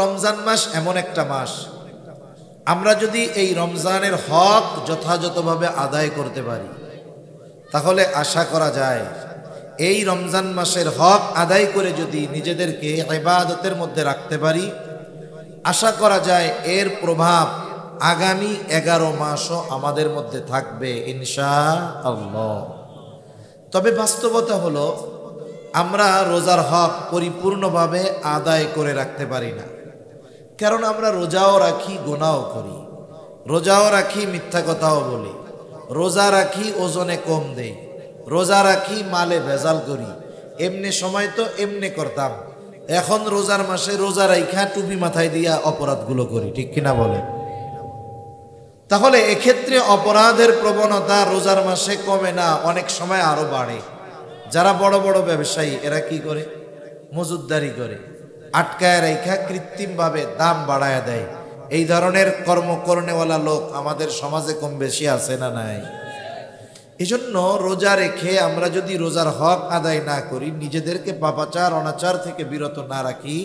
রমজান মাস এমন একটা মাস, আমরা যদি এই রমজানের হক যথাযথভাবে আদায় করতে পারি তাহলে আশা করা যায় এই রমজান মাসের হক আদায় করে যদি নিজেদেরকে ইবাদতের মধ্যে রাখতে পারি, আশা করা যায় এর প্রভাব আগামী 11 মাসও আমাদের মধ্যে থাকবে ইনশাআল্লাহ। তবে বাস্তবতা হলো আমরা রোজার হক পরিপূর্ণভাবে আদায় করে রাখতে পারি না। কারণ আমরা রোজাও রাখি, গুনাহও করি, রোজাও রাখি, মিথ্যা কথাও বলি, রোজা রাখি, ওজনে কম দেই, রোজা রাখি, মালে ভেজাল করি। এমনি সময় তো এমনি করতাম, এখন রোজার মাসে রোজা রাইখা টুপি মাথায় দিয়া অপরাধগুলো করি, ঠিক কিনা বলেন? তাহলে এক্ষেত্রে অপরাধের প্রবণতা রোজার মাসে কমে না, অনেক সময় আরো বাড়ে। যারা বড় বড় ব্যবসায়ী এরা কি করে? মজুদদারি করে, আটকায় রাইখা কৃত্রিমভাবে দাম বাড়ায় দেয়। এই ধরনের কর্ম করনেওয়ালা লোক আমাদের সমাজে কম বেশি আছে না নাই? এজন্য রোজা রেখে আমরা যদি রোজার হক আদায় না করি, নিজেদেরকে পাপাচার অনাচার থেকে বিরত না রাখি,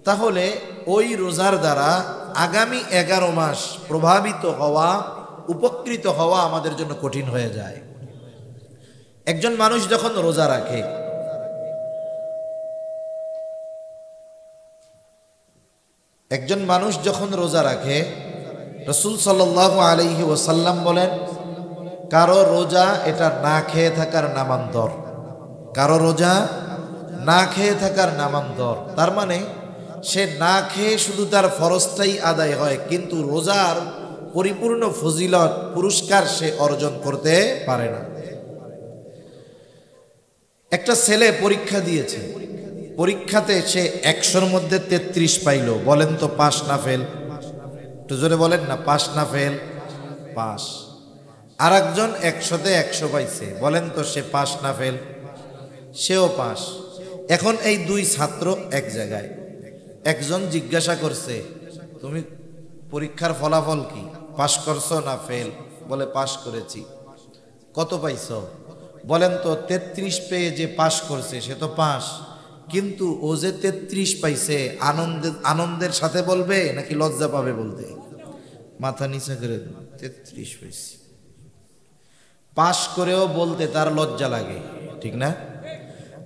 তাহলে ওই রোজার দ্বারা আগামী 11 মাস প্রভাবিত হওয়া, উপকৃত হওয়া আমাদের জন্য কঠিন হয়ে যায়। একজন মানুষ যখন রোজা রাখে, রাসূল সাল্লাল্লাহু আলাইহি ওয়াসাল্লাম বলেন, কারো রোজা এটা না খেয়ে থাকার নামান্তর, কারো রোজা না খেয়ে থাকার নামান্তর। তার মানে সে না খেয়ে শুধু তার ফরজটাই আদায় হয়, কিন্তু রোজার পরিপূর্ণ ফজিলত পুরস্কার সে অর্জন করতে পারে না। একটা ছেলে পরীক্ষা দিয়েছে, পরীক্ষাতে সে 100-র মধ্যে 33 পাইল। বলেন তো পাস না ফেল? একটু জোরে বলেন না, পাস না ফেল? পাস। আর একজন 100-তে 100 পাইছে, বলেন তো সে পাস না ফেল? সেও পাস। এখন এই দুই ছাত্র এক জায়গায়, একজন জিজ্ঞাসা করছে, তুমি পরীক্ষার ফলাফল কি, পাস করছো না ফেল? বলে পাস করেছি। কত পাইছো? বলেন তো 33 পেয়ে যে পাস করছে সে তো পাস, কিন্তু ও যে 33 পাইছে আনন্দের সাথে বলবে নাকি লজ্জা পাবে বলতে? মাথা নিচে করে 33 পাইছে, পাস করেও বলতে তার লজ্জা লাগে, ঠিক না?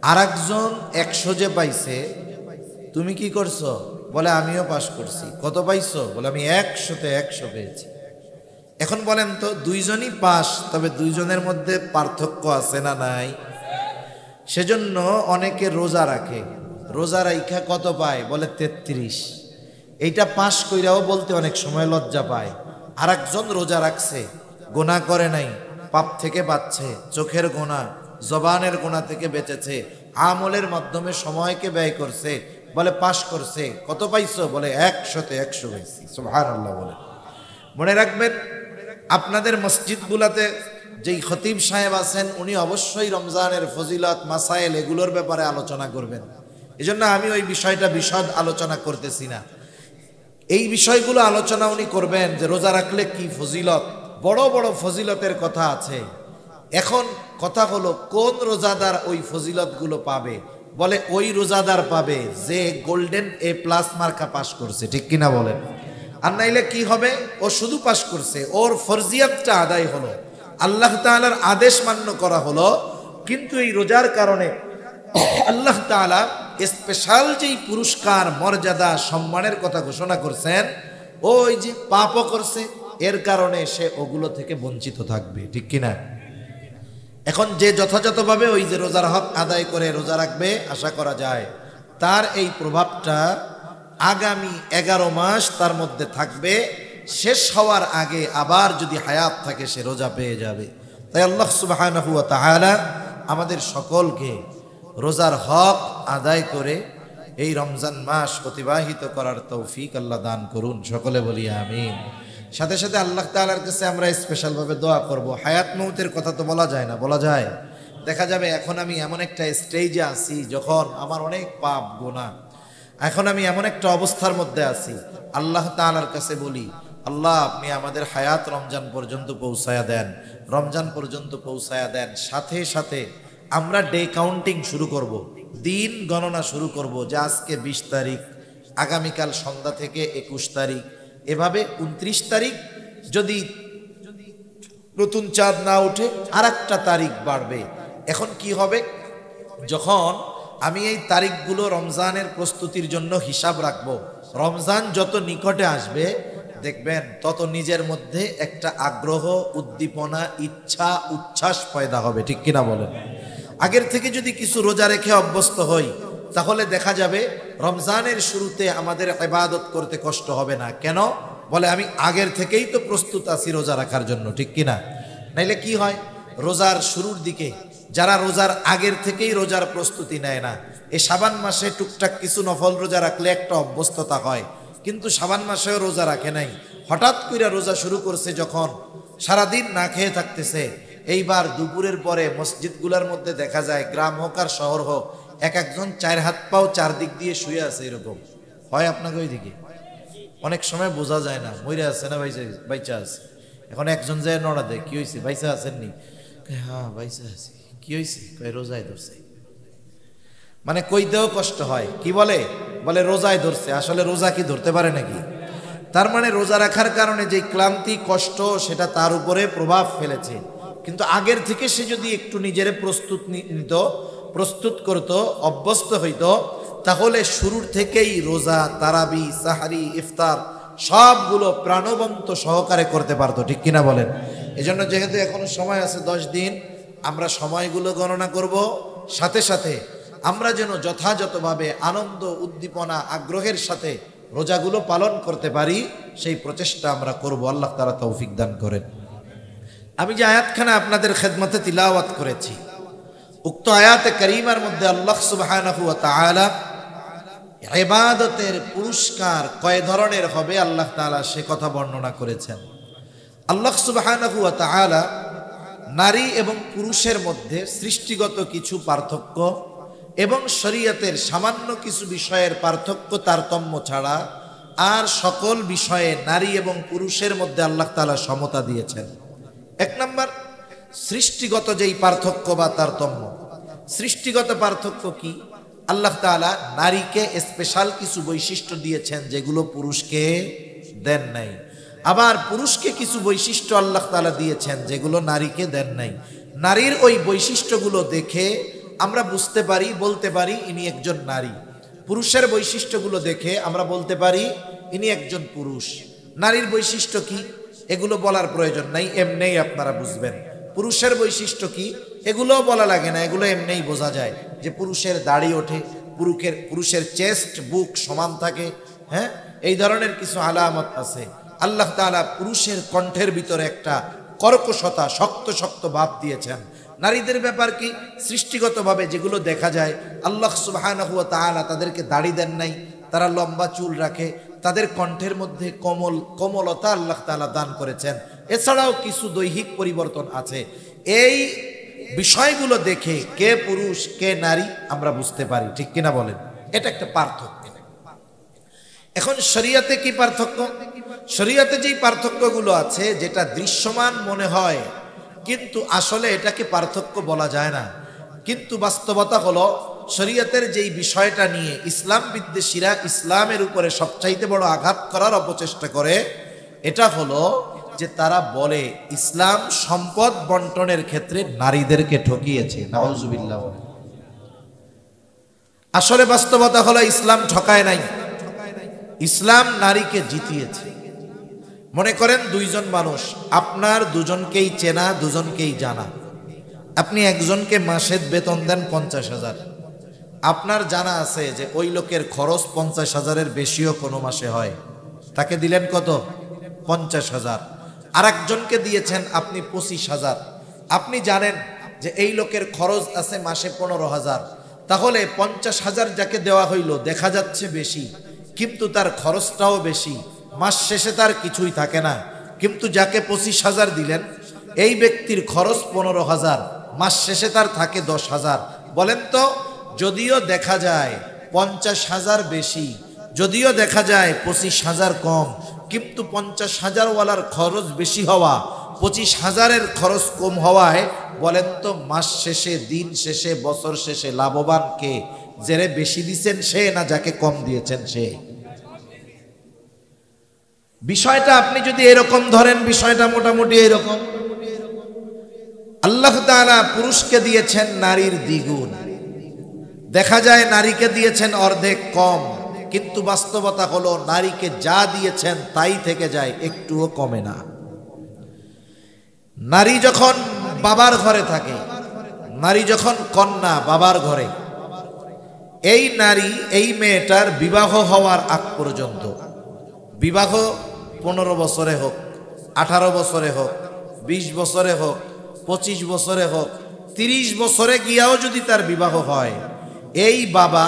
আর একজন 100 যে পাইছে, তুমি কি করছো? বলে আমিও পাস করছি। কত পাইছো? বলে আমি 100-তে 100 পেয়েছি। এখন বলেন তো দুইজনই পাস, তবে দুইজনের মধ্যে পার্থক্য আছে না নাই? সেজন্য অনেকে রোজা রাখে, রোজা রাইখা কত পায়? বলে 33। এইটা পাস কইরাও বলতে অনেক সময় লজ্জা পায়। আর একজন রোজা রাখছে, গোনা করে নাই, পাপ থেকে বাঁচছে, চোখের গোনা, জবানের গোনা থেকে বেঁচেছে, আমলের মাধ্যমে সময়কে ব্যয় করছে, বলে পাস করছে। কত পাইছো? বলে 100-তে 100 পাইছি। সুবহানাল্লাহ বলে। মনে রাখবেন, আপনাদের মসজিদগুলোতে যেই খতিব সাহেব আছেন উনি অবশ্যই রমজানের ফজিলত, মাসায়েল এগুলোর ব্যাপারে আলোচনা করবেন। এজন্য আমি ওই বিষয়টা বিশদ আলোচনা করতেছি না। এই বিষয়গুলো আলোচনা উনি করবেন যে রোজা রাখলে কি ফজিলত, বড় বড় ফজিলতের কথা আছে। এখন কথা হলো কোন রোজাদার ওই ফজিলতগুলো পাবে? বলে ওই রোজাদার পাবে যে গোল্ডেন A+ মার্কা পাস করছে, ঠিক কিনা বলেন? আর নাইলে কি হবে? ও শুধু পাস করছে, ওর ফরজিয়াতটা আদায় হলো, আল্লাহ তাআলার আদেশ মান্য করা হলো, কিন্তু এই রোজার কারণে আল্লাহ তাআলা স্পেশাল যেই পুরস্কার, মর্যাদা, সম্মানের কথা ঘোষণা করছেন, ওই যে পাপও করছে, এর কারণে সে ওগুলো থেকে বঞ্চিত থাকবে, ঠিক কিনা? এখন যে যথাযথভাবে ওই যে রোজার হক আদায় করে রোজা রাখবে, আশা করা যায় তার এই প্রভাবটা আগামী 11 মাস তার মধ্যে থাকবে। শেষ হওয়ার আগে আবার যদি হায়াত থাকে সে রোজা পেয়ে যাবে। তাই আল্লাহ সুবহানাহু ওয়া তাআলা আমাদের সকলকে রোজার হক আদায় করে এই রমজান মাস অতিবাহিত করার তৌফিক আল্লাহ দান করুন। সকলে বলি আমিন। সাথে সাথে আল্লাহ তাআলার কাছে আমরা স্পেশালভাবে দোয়া করব। হায়াত মৌতের কথা তো বলা যায় না, বলা যায়? দেখা যাবে এখন আমি এমন একটা স্টেজে আছি যখন আমার অনেক পাপ গুনাহ, এখন আমি এমন একটা অবস্থার মধ্যে আছি, আল্লাহ তাআলার কাছে বলি, আল্লাহ আপনি আমাদের হায়াত রমজান পর্যন্ত পৌঁছায়া দেন, রমজান পর্যন্ত পৌঁছায়া দেন। সাথে সাথে আমরা ডে কাউন্টিং শুরু করব, দিন গণনা শুরু করব যে আজকে 20 তারিখ, আগামীকাল সন্ধ্যা থেকে 21 তারিখ, এভাবে 29 তারিখ যদি নতুন চাঁদ না ওঠে আর একটা তারিখ বাড়বে। এখন কি হবে, যখন আমি এই তারিখগুলো রমজানের প্রস্তুতির জন্য হিসাব রাখবো, রমজান যত নিকটে আসবে দেখবেন তত নিজের মধ্যে একটা আগ্রহ, উদ্দীপনা, ইচ্ছা, উচ্ছ্বাস পয়দা হবে, ঠিক কিনা বলেন? আগের থেকে যদি কিছু রোজা রেখে অভ্যস্ত হই তাহলে দেখা যাবে রমজানের শুরুতে আমাদের ইবাদত করতে কষ্ট হবে না। কেন? বলে আমি আগের থেকেই তো প্রস্তুত আছি রোজা রাখার জন্য, ঠিক কিনা? নাইলে কি হয়, রোজার শুরুর দিকে যারা রোজার আগের থেকেই রোজার প্রস্তুতি নেয় না, এই শাবান মাসে টুকটাক কিছু নফল রোজা রাখলে একটা অভ্যস্ততা হয়, কিন্তু শাবান মাসেও রোজা রাখে নাই, হঠাৎ করে রোজা শুরু করছে যখন, সারাদিন না খেয়ে থাকতেছে। এইবার দুপুরের পরে মসজিদগুলোর মধ্যে দেখা যায়, গ্রাম হোক আর শহর হোক, এক একজন 4 হাত পাও 4 দিক দিয়ে শুয়ে আছে, এরকম হয় আপনাকে ওইদিকে? অনেক সময় বোঝা যায় না মইরা আছে না বাইচা আছে। এখন একজন যায় নড়া দেয়, কি হয়েছে বাইচা আছেননি? হ্যাঁ বাইচা আছি। কি হয়েছে? রোজায় ধরছে। মানে কইতেও কষ্ট হয়। কি বলে? বলে রোজায় ধরছে। আসলে রোজা কি ধরতে পারে নাকি? তার মানে রোজা রাখার কারণে যে ক্লান্তি, কষ্ট, সেটা তার উপরে প্রভাব ফেলেছে। কিন্তু আগের থেকে সে যদি একটু নিজের প্রস্তুত করত, অভ্যস্ত হইত, তাহলে শুরুর থেকেই রোজা, তারাবি, সাহারি, ইফতার সবগুলো প্রাণবন্ত সহকারে করতে পারতো, ঠিক কিনা বলেন? এজন্য যেহেতু এখনো সময় আছে 10 দিন, আমরা সময়গুলো গণনা করব, সাথে সাথে আমরা যেন যথাযথভাবে আনন্দ, উদ্দীপনা, আগ্রহের সাথে রোজাগুলো পালন করতে পারি, সেই প্রচেষ্টা আমরা করব। আল্লাহ তাআলা তৌফিক দান করেন। আমি যে আয়াতখানা আপনাদের খেদমতে তিলাওয়াত করেছি, উক্ত আয়াতে কারিমার মধ্যে আল্লাহ সুবহানাহু ওয়া তাআলা ইবাদতের পুরস্কার কয় ধরনের হবে আল্লাহ তাআলা সে কথা বর্ণনা করেছেন। আল্লাহ সুবহানাহু ওয়া তাআলা নারী এবং পুরুষের মধ্যে সৃষ্টিগত কিছু পার্থক্য এবং শরীয়তের সামান্য কিছু বিষয়ের পার্থক্য, তারতম্য ছাড়া আর সকল বিষয়ে নারী এবং পুরুষের মধ্যে আল্লাহ তাআলা সমতা দিয়েছেন। 1 নম্বর, সৃষ্টিগত যেই পার্থক্য বা তারতম্য। সৃষ্টিগত পার্থক্য কি? আল্লাহ তাআলা নারীকে স্পেশাল কিছু বৈশিষ্ট্য দিয়েছেন যেগুলো পুরুষকে দেন নাই, আবার পুরুষকে কিছু বৈশিষ্ট্য আল্লাহ তাআলা দিয়েছেন যেগুলো নারীকে দেন নাই। নারীর ওই বৈশিষ্ট্যগুলো দেখে আমরা বুঝতে পারি, বলতে পারি ইনি একজন নারী। পুরুষের বৈশিষ্ট্যগুলো দেখে আমরা বলতে পারি ইনি একজন পুরুষ। নারীর বৈশিষ্ট্য কি এগুলো বলার প্রয়োজন নাই, এমনিই আপনারা বুঝবেন। পুরুষের বৈশিষ্ট্য কি এগুলোও বলা লাগে না, এগুলো এমনিই বোঝা যায় যে পুরুষের দাড়ি ওঠে, পুরুষের চেস্ট, বুক সমান থাকে, হ্যাঁ, এই ধরনের কিছু আলামত আছে। আল্লাহ তাআলা পুরুষের কণ্ঠের ভিতরে একটা কর্কশতা, শক্ত শক্ত ভাব দিয়েছেন। নারীদের ব্যাপার কি? সৃষ্টিগতভাবে যেগুলো দেখা যায়, আল্লাহ সুবহানাহু ওয়া তাআলা তাদেরকে দাড়ি দেন নাই, তারা লম্বা চুল রাখে, তাদের কণ্ঠের মধ্যে কোমলতা আল্লাহ তাআলা দান করেছেন। এছাড়াও কিছু দৈহিক পরিবর্তন আছে। এই বিষয়গুলো দেখে কে পুরুষ কে নারী আমরা বুঝতে পারি, ঠিক কিনা বলেন? এটা একটা পার্থক্য। এখন শরীয়তে কি পার্থক্য? শরীয়তে যেই পার্থক্যগুলো আছে, যেটা দৃশ্যমান মনে হয় কিন্তু আসলে এটাকে পার্থক্য বলা যায় না, কিন্তু বাস্তবতা হলো শরীয়তের যেই বিষয়টা নিয়ে ইসলাম বিদ্বেষীরা ইসলামের উপরে সবচাইতে বড় আঘাত করার অপচেষ্টা করে, এটা হলো যে তারা বলে ইসলাম সম্পদ বন্টনের ক্ষেত্রে নারীদেরকে ঠকিয়েছে। নাউজুবিল্লাহ। আসলে বাস্তবতা হলো ইসলাম ঠকায় নাই, ইসলাম নারীকে জিতিয়েছে। মনে করেন 2 জন মানুষ, আপনার দুজনকেই চেনা, দুজনকেই জানা। আপনি একজনকে মাসের বেতন দেন 50,000, আপনার জানা আছে যে ওই লোকের খরচ 50,000-এর বেশিও কোনো মাসে হয়, তাকে দিলেন কত? 50,000। আর একজনকে দিয়েছেন আপনি 25,000, আপনি জানেন যে এই লোকের খরচ আছে মাসে 15,000, তাহলে 50,000 যাকে দেওয়া হইল দেখা যাচ্ছে বেশি, কিন্তু তার খরচটাও বেশি, মাস শেষে তার কিছুই থাকে না। কিন্তু যাকে 25,000 দিলেন, এই ব্যক্তির খরচ 15,000, মাস শেষে তার থাকে 10,000। বলেন তো, যদিও দেখা যায় 50,000 বেশি, যদিও দেখা যায় 25,000 কম, কিন্তু 50,000 ওয়ালার খরচ বেশি হওয়া, 25,000-এর খরচ কম হওয়ায় বলেন তো মাস শেষে, দিন শেষে, বছর শেষে লাভবান কে? যারে বেশি দিচ্ছেন সে, না যাকে কম দিয়েছেন সে? বিষয়টা আপনি যদি এরকম ধরেন, বিষয়টা মোটামুটি এরকম। আল্লাহ তাআলা পুরুষকে দিয়েছেন নারীর দ্বিগুণ, দেখা যায় নারীকে দিয়েছেন অর্ধেক কম, কিন্তু বাস্তবতা হলো নারীকে যা দিয়েছেন তাই থেকে যায়, একটুও কমে না। নারী যখন বাবার ঘরে থাকে, নারী যখন কন্যা বাবার ঘরে, এই নারী, এই মেয়েটার বিবাহ হওয়ার আগ পর্যন্ত, বিবাহ 15 বছরে হোক, 18 বছরে হোক, 20 বছরে হোক, 25 বছরে হোক, 30 বছরে গিয়াও যদি তার বিবাহ হয়, এই বাবা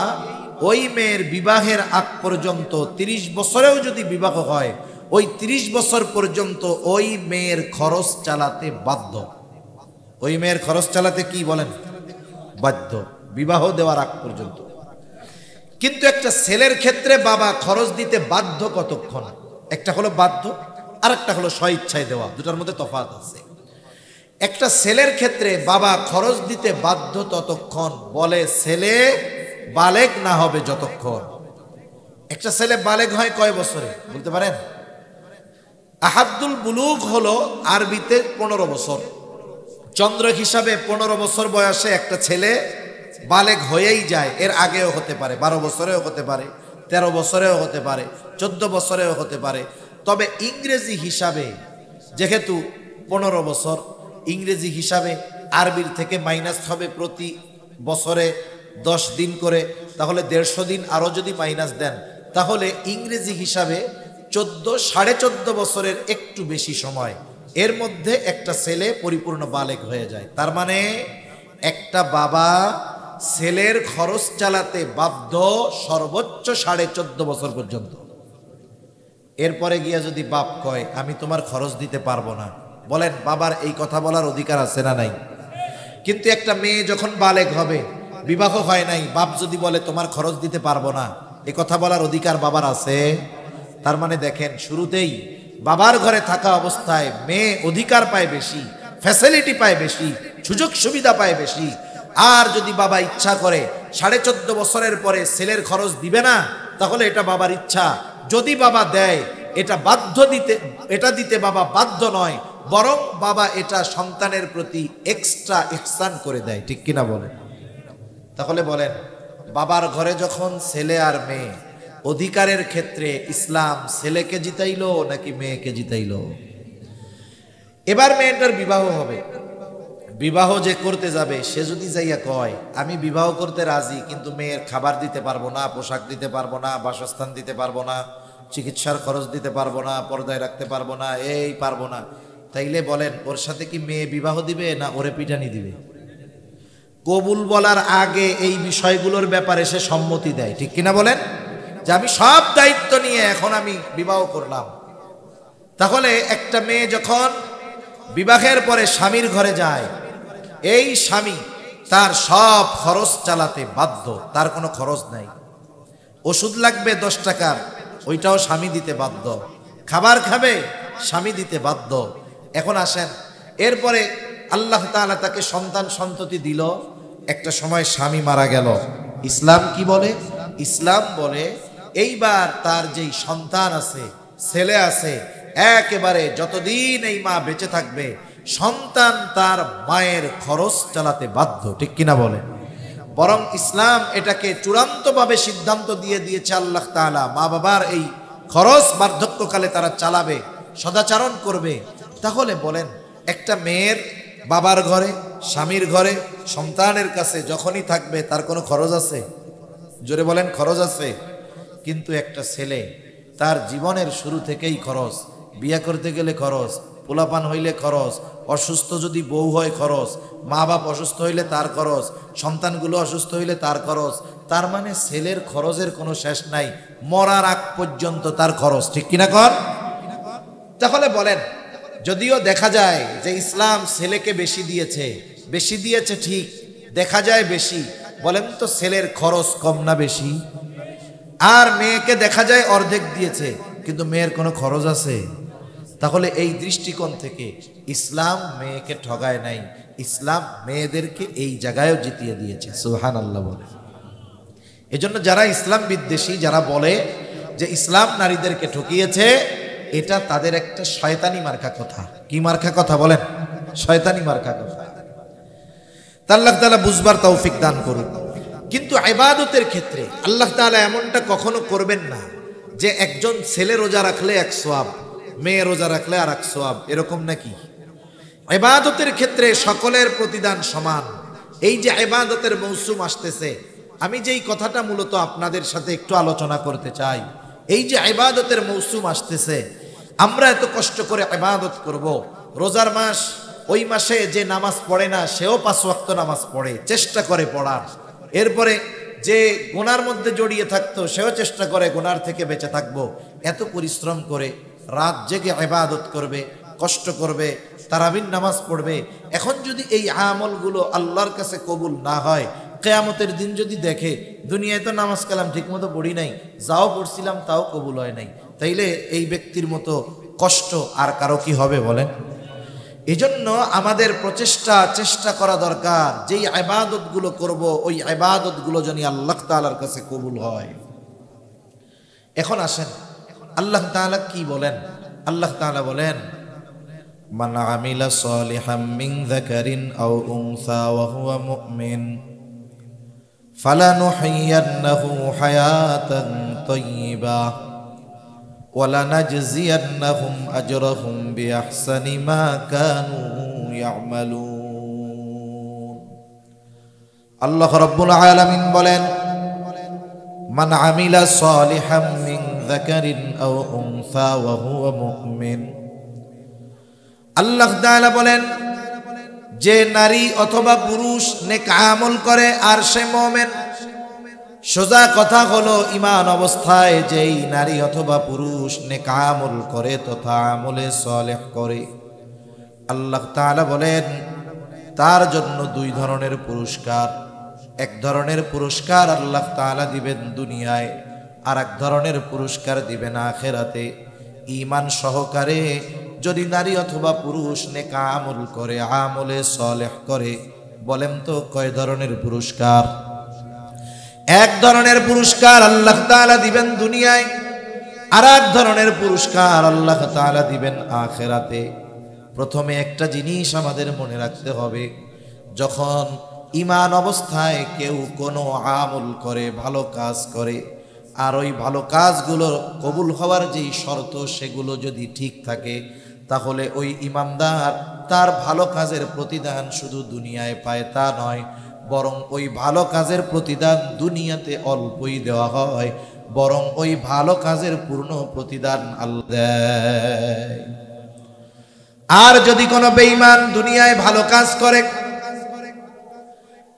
ওই মেয়ের বিবাহের আগ পর্যন্ত, 30 বছরেও যদি বিবাহ হয়, ওই 30 বছর পর্যন্ত ওই মেয়ের খরচ চালাতে বাধ্য। ওই মেয়ের খরচ চালাতে কি বলেন? বাধ্য, বিবাহ দেওয়ার আগ পর্যন্ত। কিন্তু একটা ছেলের ক্ষেত্রে বাবা খরচ দিতে বাধ্য কতক্ষণ? একটা হলো বাধ্য, আর একটা হলো স্বইচ্ছায় দেওয়া, দুটার মধ্যে তফাৎ আছে। একটা ছেলের ক্ষেত্রে বাবা খরচ দিতে বাধ্য ততক্ষণ, বলে ছেলে বালেগ না হবে যতক্ষণ। একটা ছেলে বালেগ হয় কয় বছরে বলতে পারেন? আহাদুল বুলুগ হলো আরবিতে 15 বছর। চন্দ্র হিসাবে 15 বছর বয়সে একটা ছেলে বালেগ হয়েই যায়। এর আগেও হতে পারে, 12 বছরেও হতে পারে, 13 বছরেও হতে পারে, 14 বছরেও হতে পারে। তবে ইংরেজি হিসাবে যেহেতু 15 বছর, ইংরেজি হিসাবে আরবির থেকে মাইনাস হবে প্রতি বছরে 10 দিন করে, তাহলে 150 দিন আরও যদি মাইনাস দেন, তাহলে ইংরেজি হিসাবে 14.5 বছরের একটু বেশি সময়, এর মধ্যে একটা ছেলে পরিপূর্ণ বালেগ হয়ে যায়। তার মানে একটা বাবা ছেলের খরচ চালাতে বাধ্য সর্বোচ্চ 14.5 বছর পর্যন্ত। এরপরে গিয়া যদি বাপ কয় আমি তোমার খরচ দিতে পারবো না, বলেন বাবার এই কথা বলার অধিকার আছে না নাই? কিন্তু একটা মেয়ে যখন বালেগ হবে, বিবাহ হয় নাই, বাপ যদি বলে তোমার খরচ দিতে পারবো না, এ কথা বলার অধিকার বাবার আছে? তার মানে দেখেন, শুরুতেই বাবার ঘরে থাকা অবস্থায় মেয়ে অধিকার পায় বেশি, ফ্যাসিলিটি পায় বেশি, সুযোগ সুবিধা পায় বেশি। আর যদি বাবা ইচ্ছা করে 14.5 বছরের পরে ছেলের খরচ দিবে না, তাহলে এটা বাবার ইচ্ছা। যদি বাবা দেয়, এটা বাধ্য দিতে, এটা দিতে বাবা বাধ্য নয়, বরং বাবা এটা সন্তানের প্রতি এক্সট্রা ইহসান করে দেয়। ঠিক কিনা বলেন? তাহলে বলেন, বাবার ঘরে যখন ছেলে আর মেয়ে, অধিকারের ক্ষেত্রে ইসলাম ছেলেকে জিতাইলো নাকি মেয়েকে জিতাইলো? এবার মেয়েটার বিবাহ হবে, বিবাহ যে করতে যাবে, সে যদি যাইয়া কয় আমি বিবাহ করতে রাজি, কিন্তু মেয়ের খাবার দিতে পারবো না, পোশাক দিতে পারবো না, বাসস্থান দিতে পারবো না, চিকিৎসার খরচ দিতে পারবো না, পর্দায় রাখতে পারবো না, এই পারবো না, তাইলে বলেন ওর সাথে কি মেয়ে বিবাহ দিবে না ওরে পিটানি দিবে? কবুল বলার আগে এই বিষয়গুলোর ব্যাপারে সে সম্মতি দেয়। ঠিক কিনা বলেন? যে আমি সব দায়িত্ব নিয়ে এখন আমি বিবাহ করলাম। তাহলে একটা মেয়ে যখন বিবাহের পরে স্বামীর ঘরে যায়, এই স্বামী তার সব খরচ চালাতে বাধ্য, তার কোনো খরচ নাই। ওষুধ লাগবে 10 টাকার, ওইটাও স্বামী দিতে বাধ্য। খাবার খাবে, স্বামী দিতে বাধ্য। এখন আসেন, এরপরে আল্লাহ তাআলা তাকে সন্তান সন্ততি দিল, একটা সময় স্বামী মারা গেল। ইসলাম কি বলে? ইসলাম বলে এইবার তার যেই সন্তান আছে, ছেলে আছে, একেবারে যতদিন এই মা বেঁচে থাকবে, সন্তান তার মায়ের খরচ চালাতে বাধ্য। ঠিক কিনা বলে? বরং ইসলাম এটাকে চূড়ান্তভাবে সিদ্ধান্ত দিয়ে দিয়েছে আল্লাহ তাআলা, মা বাবার এই খরচ বার্ধক্যকালে তারা চালাবে, সদাচরণ করবে। তাহলে বলেন, একটা মেয়ের বাবার ঘরে, স্বামীর ঘরে, সন্তানের কাছে যখনই থাকবে, তার কোনো খরচ আছে? জোরে বলেন, খরচ আছে? কিন্তু একটা ছেলে, তার জীবনের শুরু থেকেই খরচ, বিয়ে করতে গেলে খরচ, পোলাপান হইলে খরচ, অসুস্থ যদি বউ হয় খরচ, মা বাপ অসুস্থ হইলে তার খরচ, সন্তানগুলো অসুস্থ হইলে তার খরচ। তার মানে ছেলের খরচের কোনো শেষ নাই, মরার আগ পর্যন্ত তার খরচ। ঠিক কিনা কর? তাহলে বলেন, যদিও দেখা যায় যে ইসলাম ছেলেকে বেশি দিয়েছে, বেশি দিয়েছে ঠিক, দেখা যায় বেশি, বলেন তো ছেলের খরচ কম না বেশি? আর মেয়েকে দেখা যায় অর্ধেক দিয়েছে, কিন্তু মেয়ের কোনো খরচ আছে? তাহলে এই দৃষ্টিকোণ থেকে ইসলাম মেয়েকে ঠগায় নাই, ইসলাম মেয়েদেরকে এই জায়গায়ও জিতিয়ে দিয়েছে। সুবহানাল্লাহ বলে। এজন্য যারা ইসলাম বিদ্বেষী, যারা বলে যে ইসলাম নারীদেরকে ঠকিয়েছে, এটা তাদের একটা শয়তানি মার্কা কথা। কি মার্কা কথা বলেন? শয়তানি মার্কা কথা। আল্লাহ তাআলা বুঝবার তৌফিক দান করুন। কিন্তু ইবাদতের ক্ষেত্রে আল্লাহ তাআলা এমনটা কখনো করবেন না যে একজন ছেলে রোজা রাখলে এক সওয়াব, মেয়ে রোজা রাখলে আর এক সওয়াব, এরকম নাকি? ইবাদতের ক্ষেত্রে সকলের প্রতিদান সমান। এই যে ইবাদতের মৌসুম আসতেছে, আমি যেই কথাটা মূলত আপনাদের সাথে একটু আলোচনা করতে চাই, এই যে ইবাদতের মৌসুম আসতেছে, আমরা এত কষ্ট করে ইবাদত করব, রোজার মাস, ওই মাসে যে নামাজ পড়ে না সেও 5 ওয়াক্ত নামাজ পড়ে, চেষ্টা করে পড়ার। এরপরে যে গুনার মধ্যে জড়িয়ে থাকতো সেও চেষ্টা করে গুনার থেকে বেঁচে থাকবো। এত পরিশ্রম করে রাত জেগে ইবাদত করবে, কষ্ট করবে, তারাবির নামাজ পড়বে। এখন যদি এই আমলগুলো আল্লাহর কাছে কবুল না হয়, কিয়ামতের দিন যদি দেখে দুনিয়ায় তো নামাজ কালাম ঠিক মতো পড়ি নাই, যাও পড়ছিলাম তাও কবুল হয় নাই, তাইলে এই ব্যক্তির মতো কষ্ট আর কারো কি হবে বলেন? এজন্য আমাদের চেষ্টা করা দরকার, যেই ইবাদতগুলো করব ওই ইবাদতগুলো যেন আল্লাহ তাআলার কাছে কবুল হয়। এখন আসেন আল্লাহ তাআলা কি বলেন? আল্লাহ তাআলা বলেন, মান আমিলা সালিহাম মিন যাকারিন আও উনসা ওয়া হুয়া মুমিন ফালানুহয়িয়ান্নাহু হায়াতান তাইয়্যিবা ওয়ালানাজজিয়ান্নাহুম আজরাহুম বিআহসানি মা কানু ইয়ামালুন। আল্লাহ রাব্বুল আলামিন বলেন, মান আমিলা সালিহাম মিন যাকারিন আও উনসা ওয়া হুয়া মুমিন। আল্লাহ তাআলা বলেন, যে নারী অথবা পুরুষ নেক আমল করে আর সে মুমিন। সোজা কথা হলো, ঈমান অবস্থায় যেই নারী অথবা পুরুষ নেক আমল করে তথা আমলে সালেহ করে, আল্লাহ তাআলা বলেন তার জন্য 2 ধরনের পুরস্কার। এক ধরনের পুরস্কার আল্লাহ তাআলা দিবেন দুনিয়ায়, আর এক ধরনের পুরস্কার দিবেন আখিরাতে। ঈমান সহকারে যদি নারী অথবা পুরুষ নেক আমল করে, আমলে সালেহ করে, বলেন তো কয় ধরনের পুরস্কার? এক ধরনের পুরস্কার আল্লাহ তাআলা দিবেন দুনিয়ায়, আর এক ধরনের পুরস্কার আল্লাহ তাআলা দিবেন আখিরাতে। প্রথমে একটা জিনিস আমাদের মনে রাখতে হবে, যখন ঈমান অবস্থায় কেউ কোনো আমল করে, ভালো কাজ করে, আর ওই ভালো কাজগুলো কবুল হওয়ার যেই শর্ত সেগুলো যদি ঠিক থাকে, তাহলে ওই ঈমানদার তার ভালো কাজের প্রতিদান শুধু দুনিয়ায় পায় তা নয়, বরং ওই ভালো কাজের প্রতিদান দুনিয়াতে অল্পই দেওয়া হয়, বরং ওই ভালো কাজের পূর্ণ প্রতিদান আল্লাহ দেয়। আর যদি কোনো বেঈমান দুনিয়ায় ভালো কাজ করে,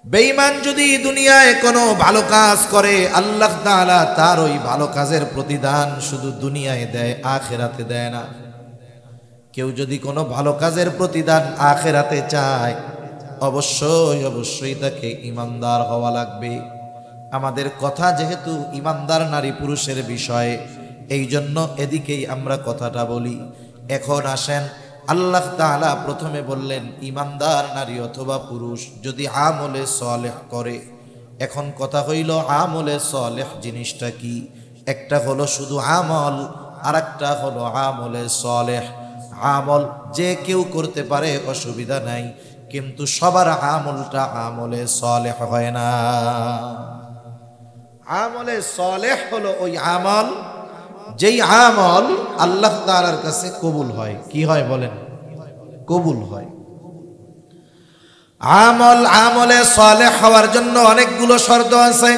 বেঈমান যদি দুনিয়ায় কোনো ভালো কাজ করে, আল্লাহ তাআলা তার ওই ভালো কাজের প্রতিদান শুধু দুনিয়ায় দেয়, আখিরাতে দেয় না। কেউ যদি কোনো ভালো কাজের প্রতিদান আখিরাতে চায়, অবশ্যই তাকে ঈমানদার হওয়া লাগবে। আমাদের কথা যেহেতু ঈমানদার নারী পুরুষের বিষয়ে, এই জন্য এদিকেই আমরা কথাটা বলি। এখন আসেন, আল্লাহ তাআলা প্রথমে বললেন ঈমানদার নারী অথবা পুরুষ যদি আমলে সালেহ করে। এখন কথা হইল আমলে সালেহ জিনিসটা কি? একটা হলো শুধু আমল, আর একটা হলো আমলে সালেহ। আমল যে কেউ করতে পারে, অসুবিধা নাই, কিন্তু সবার আমলটা আমলে সালেহ হয় না। আমলে সালেহ হলো ওই আমল যেই আমল আল্লাহ তাআলার কাছে কবুল হয়। কি হয় বলেন? কবুল হয়। আমলে সালেহ হওয়ার জন্য অনেকগুলো শর্ত আছে।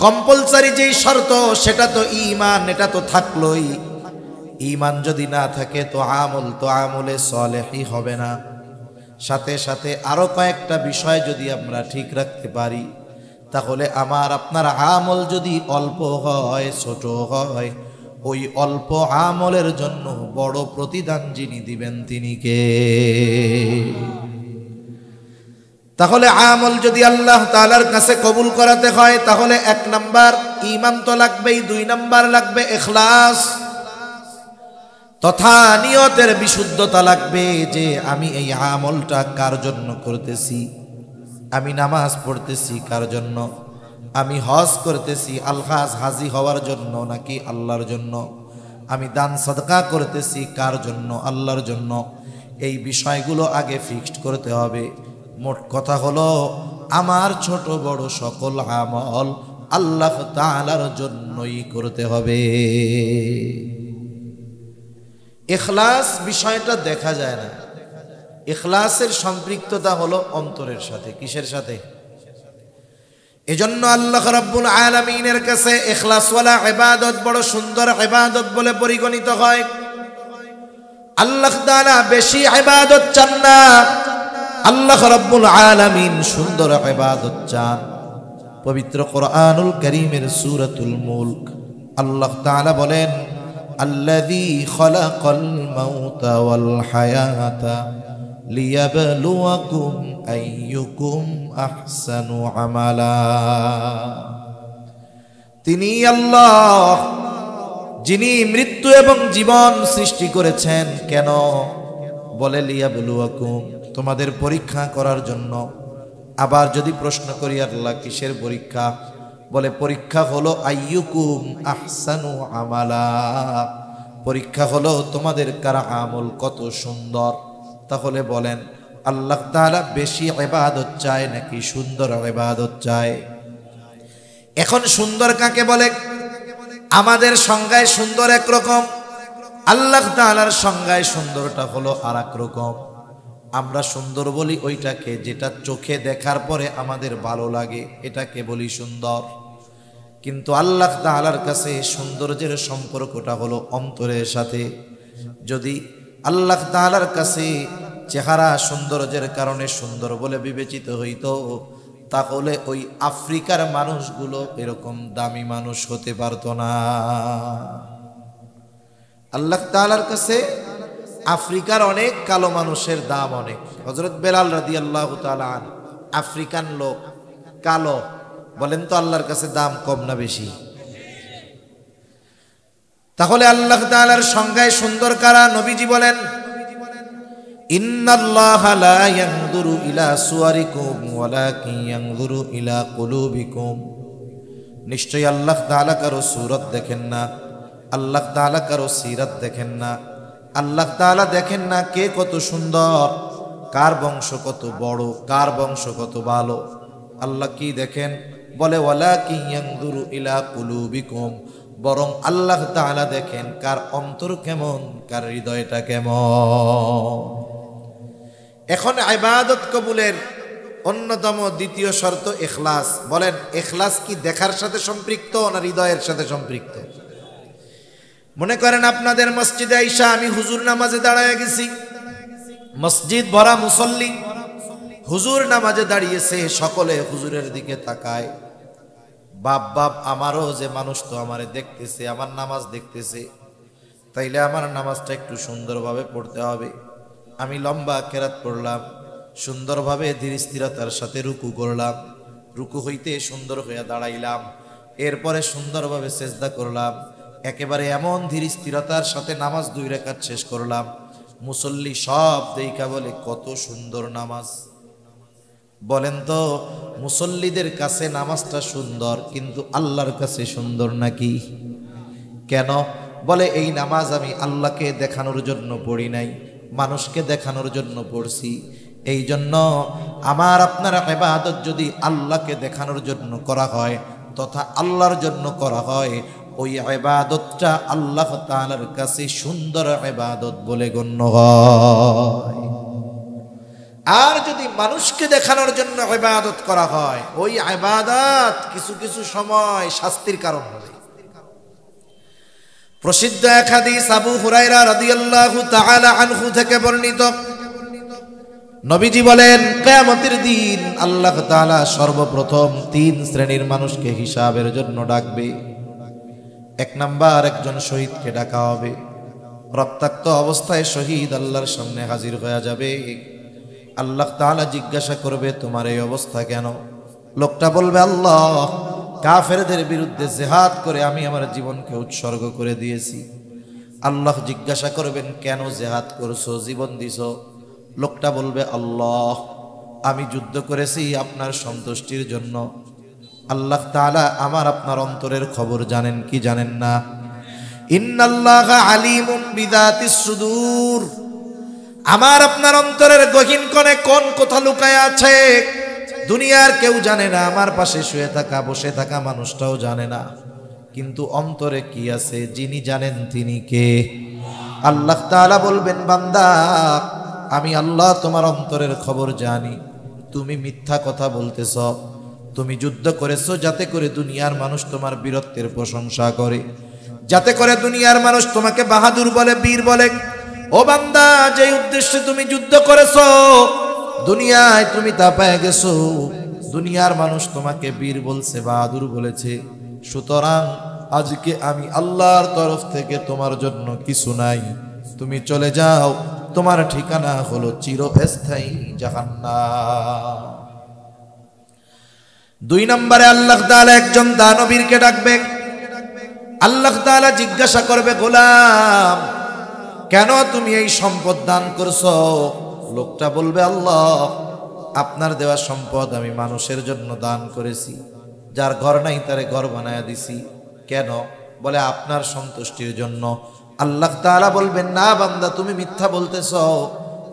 কম্পালসারি যেই শর্ত সেটা তো ঈমান, এটা তো থাকলোই। ঈমান যদি না থাকে তো আমলে সালেহই হবে না। সাথে সাথে আরো কয়েকটা বিষয় যদি আমরা ঠিক রাখতে পারি, তাহলে আমার আপনার আমল যদি অল্প হয়, ছোট হয়, ওই অল্প আমলের জন্য বড় প্রতিদান যিনি দিবেন তিনি কে? তাহলে আমল যদি আল্লাহ তাআলার কাছে কবুল করাতে হয়, তাহলে 1 নাম্বার ঈমান তো লাগবেই, 2 নাম্বার লাগবে ইখলাস, তথা নিয়তের বিশুদ্ধতা লাগবে যে আমি এই আমলটা কার জন্য করতেছি। আমি নামাজ পড়তেছি কার জন্য? আমি হজ করতেছি আল-হাজ হাজি হওয়ার জন্য নাকি আল্লাহর জন্য? আমি দান সাদকা করতেছি কার জন্য? আল্লাহর জন্য। এই বিষয়গুলো আগে ফিক্সড করতে হবে। মোট কথা হলো আমার ছোট বড় সকল আমল আল্লাহ তাআলার জন্যই করতে হবে। ইখলাস বিষয়টা দেখা যায় না। ইখলাসের সম্পৃক্ততা হলো অন্তরের সাথে। কিসের সাথে? এজন্য আল্লাহ রাব্বুল আলামিনের কাছে ইখলাসওয়ালা ইবাদত বড় সুন্দর ইবাদত বলে পরিগণিত হয়। আল্লাহ তাআলা বেশি ইবাদত চান না, আল্লাহ রাব্বুল আলামিন সুন্দর ইবাদত চান। পবিত্র কোরআনুল কারীমের সূরাতুল মুলক আল্লাহ তাআলা বলেন, আল্লাযী খালাকাল মাউতা ওয়াল হায়াতা লিয়াবলুয়াকুম আইয়ুকুম আহসানু আমালা। তিনি আল্লাহ যিনি মৃত্যু এবং জীবন সৃষ্টি করেছেন। কেন? বলে লিয়াবলুয়াকুম, তোমাদের পরীক্ষা করার জন্য। আবার যদি প্রশ্ন করি আল্লাহ কিসের পরীক্ষা? বলে পরীক্ষা হলো আইয়ুকুম আহসানু আমালা, পরীক্ষা হলো তোমাদের কারা আমল কত সুন্দর। তাহলে বলেন আল্লাহ তাআলা বেশি ইবাদত চায় নাকি সুন্দর ইবাদত চায়? এখন সুন্দর কাকে বলে? আমাদের সংজ্ঞায় সুন্দর একরকম, আল্লাহ তাআলার সংজ্ঞায় সুন্দরটা হলো আর এক রকম। আমরা সুন্দর বলি ওইটাকে যেটা চোখে দেখার পরে আমাদের ভালো লাগে, এটাকে বলি সুন্দর। কিন্তু আল্লাহ তাআলার কাছে সৌন্দর্যের সম্পর্কটা হলো অন্তরের সাথে। যদি আল্লাহ তাআলার কাছে চেহারা সৌন্দর্যের কারণে সুন্দর বলে বিবেচিত হইতো, তাহলে ওই আফ্রিকার মানুষগুলো এরকম দামি মানুষ হতে পারতো না। আল্লাহ তাআলার কাছে আফ্রিকার অনেক কালো মানুষের দাম অনেক। হযরত বেলাল রাদিয়াল্লাহু তাআলা আফ্রিকান লোক, কালো। বলেন তো আল্লাহর কাছে দাম কম না বেশি? তাহলে আল্লাহ তাআলার সংজ্ঞায় সুন্দর কারা? নবীজি বলেন, ইন্নাল্লাহা লা ইয়ানজুরু ইলা সুওয়ারিকুম ওয়ালাকিন ইয়ানজুরু ইলা কুলুবিকুম। নিশ্চয়ই আল্লাহ তাআলা কারো সূরত দেখেন না, আল্লাহ তাআলা কারো সিরাত দেখেন না। আল্লাহ তাআলা দেখেন না কে কত সুন্দর, কার বংশ কত বড়, কার বংশ কত ভালো। আল্লাহ কি দেখেন? বলে ওয়ালাকিন ইয়ানজুরু ইলা কুলুবিকুম, বরং আল্লাহ তাআলা দেখেন কার অন্তর কেমন, কার হৃদয়টা কেমন। এখন ইবাদত কবুলের অন্যতম দ্বিতীয় শর্ত ইখলাস। বলেন ইখলাস কি দেখার সাথে সম্পৃক্ত না হৃদয়ের সাথে সম্পৃক্ত? মনে করেন আপনাদের মসজিদে আইসা আমি হুজুর নামাজে দাঁড়ায় গেছি, মসজিদ ভরা মুসল্লি, হুজুর নামাজে দাঁড়িয়েছে, সকলে হুজুরের দিকে তাকায়। বাপ বাপ আমারও যে মানুষ তো আমারে দেখতেছে, আমার নামাজ দেখতেছে, তাইলে আমার নামাজটা একটু সুন্দরভাবে পড়তে হবে। আমি লম্বা কেরাত পড়লাম, সুন্দরভাবে ধীর স্থিরতার সাথে রুকু করলাম, রুকু হইতে সুন্দর হইয়া দাঁড়াইলাম, এরপরে সুন্দরভাবে সেজদা করলাম, একেবারে এমন ধীর স্থিরতার সাথে নামাজ 2 রাকাত শেষ করলাম। মুসল্লি সব দেইখা বলে কত সুন্দর নামাজ। বলেন তো মুসল্লিদের কাছে নামাজটা সুন্দর, কিন্তু আল্লাহর কাছে সুন্দর নাকি? কেন? বলে এই নামাজ আমি আল্লাহকে দেখানোর জন্য পড়ি নাই, মানুষকে দেখানোর জন্য পড়ছি। এই জন্য আমার আপনার ইবাদত যদি আল্লাহকে দেখানোর জন্য করা হয় তথা আল্লাহর জন্য করা হয়, ওই ইবাদতটা আল্লাহ তাআলার কাছে সুন্দর ইবাদত বলে গণ্য হয়। আর যদি মানুষকে দেখানোর জন্য ইবাদত করা হয়, ওই ইবাদত কিছু কিছু সময় শাস্তির কারণ হবে। প্রসিদ্ধ এক হাদিস আবু হুরায়রা রাদিয়াল্লাহু তাআলা আনহু থেকে বর্ণিত, নবীজি বলেন কিয়ামতের দিন আল্লাহ তাআলা সর্বপ্রথম 3 শ্রেণীর মানুষকে হিসাবের জন্য ডাকবে। 1 নাম্বার একজন শহীদকে ডাকা হবে। রক্তাক্ত অবস্থায় শহীদ আল্লাহর সামনে হাজির হয়ে যাবে। আল্লাহ তাআলা জিজ্ঞাসা করবে তোমার এই অবস্থা কেন? লোকটা বলবে আল্লাহ কাফেরদের বিরুদ্ধে জিহাদ করে আমি আমার জীবনকে উৎসর্গ করে দিয়েছি। আল্লাহ জিজ্ঞাসা করবেন কেন জিহাদ করছো, জীবন দিছো? লোকটা বলবে আল্লাহ আমি যুদ্ধ করেছি আপনার সন্তুষ্টির জন্য। আল্লাহ তাআলা আমার আপনার অন্তরের খবর জানেন কি জানেন না? ইন্নাল্লাহা আলিমুম বিযাতিস সুদূর, আমার আপনার অন্তরের গহীন কোণে কোন কথা লুকায় আছে দুনিয়ার কেউ জানে না, আমার পাশে শুয়ে থাকা বসে থাকা মানুষটাও জানে না, কিন্তু অন্তরে কি আছে যিনি জানেন তিনি কে? আল্লাহ তাআলা বলবেন, বান্দা আমি আল্লাহ তোমার অন্তরের খবর জানি। তুমি মিথ্যা কথা বলতেছ, তুমি যুদ্ধ করেছো যাতে করে দুনিয়ার মানুষ তোমার বীরত্বের প্রশংসা করে, যাতে করে দুনিয়ার মানুষ তোমাকে বাহাদুর বলে, বীর বলে। ও বান্দা, যে উদ্দেশ্যে তুমি যুদ্ধ করেছো দুনিয়ায় তুমি তা পেয়ে গেছো, দুনিয়ার মানুষ তোমাকে বীর বলছে, বাহাদুর বলেছে। সুতরাং আজকে আমি আল্লাহর তরফ থেকে তোমার জন্য কিছু নাই, তুমি চলে যাও, তোমার ঠিকানা হলো চিরস্থায়ী জাহান্নাম। 2 নম্বরে আল্লাহ তাআলা একজন দানবীরকে ডাকবে। আল্লাহ তাআলা জিজ্ঞাসা করবে, গোলাম কেন তুমি এই সম্পদ দান করছো? লোকটা বলবে, আল্লাহ আপনার দেওয়া সম্পদ আমি মানুষের জন্য দান করেছি, যার ঘর নাই তারে ঘর বানায়া দিছি। কেন? বলে আপনার সন্তুষ্টির জন্য। আল্লাহ তাআলা বলবেন, না বান্দা, তুমি মিথ্যা বলতেছ,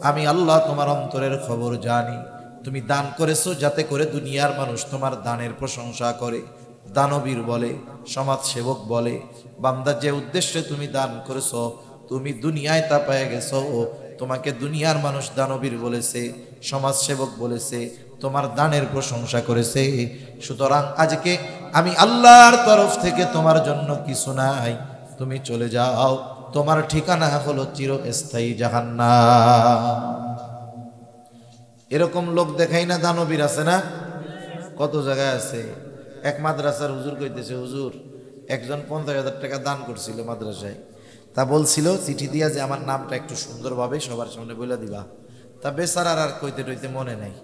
আমি আল্লাহ তোমার অন্তরের খবর জানি। তুমি দান করেছো যাতে করে দুনিয়ার মানুষ তোমার দানের প্রশংসা করে, দানবীর বলে, সমাজসেবক বলে। বান্দা, যে উদ্দেশ্যে তুমি দান করেছো তুমি দুনিয়ায় তা পেয়ে গেছো, তোমাকে দুনিয়ার মানুষ দানবীর বলেছে, সমাজসেবক বলেছে, তোমার দানের প্রশংসা করেছে। সুতরাং আজকে আমি আল্লাহর তরফ থেকে তোমার জন্য কিছু নাই, তুমি চলে যাও, তোমার ঠিকানা হলো চিরস্থায়ী জাহান্নাম। এরকম লোক দেখাই না, দানবীর আছে না, কত জায়গায় আছে। এক মাদ্রাসার হুজুর কইতেছে, হুজুর একজন 50,000 টাকা দান করছিল মাদ্রাসায়, তা বলছিল চিঠি দিয়া যে আমার নামটা একটু সুন্দরভাবে সবার সামনে বলে দিবা। তা বেচারার আর কইতে টইতে মনে নাই।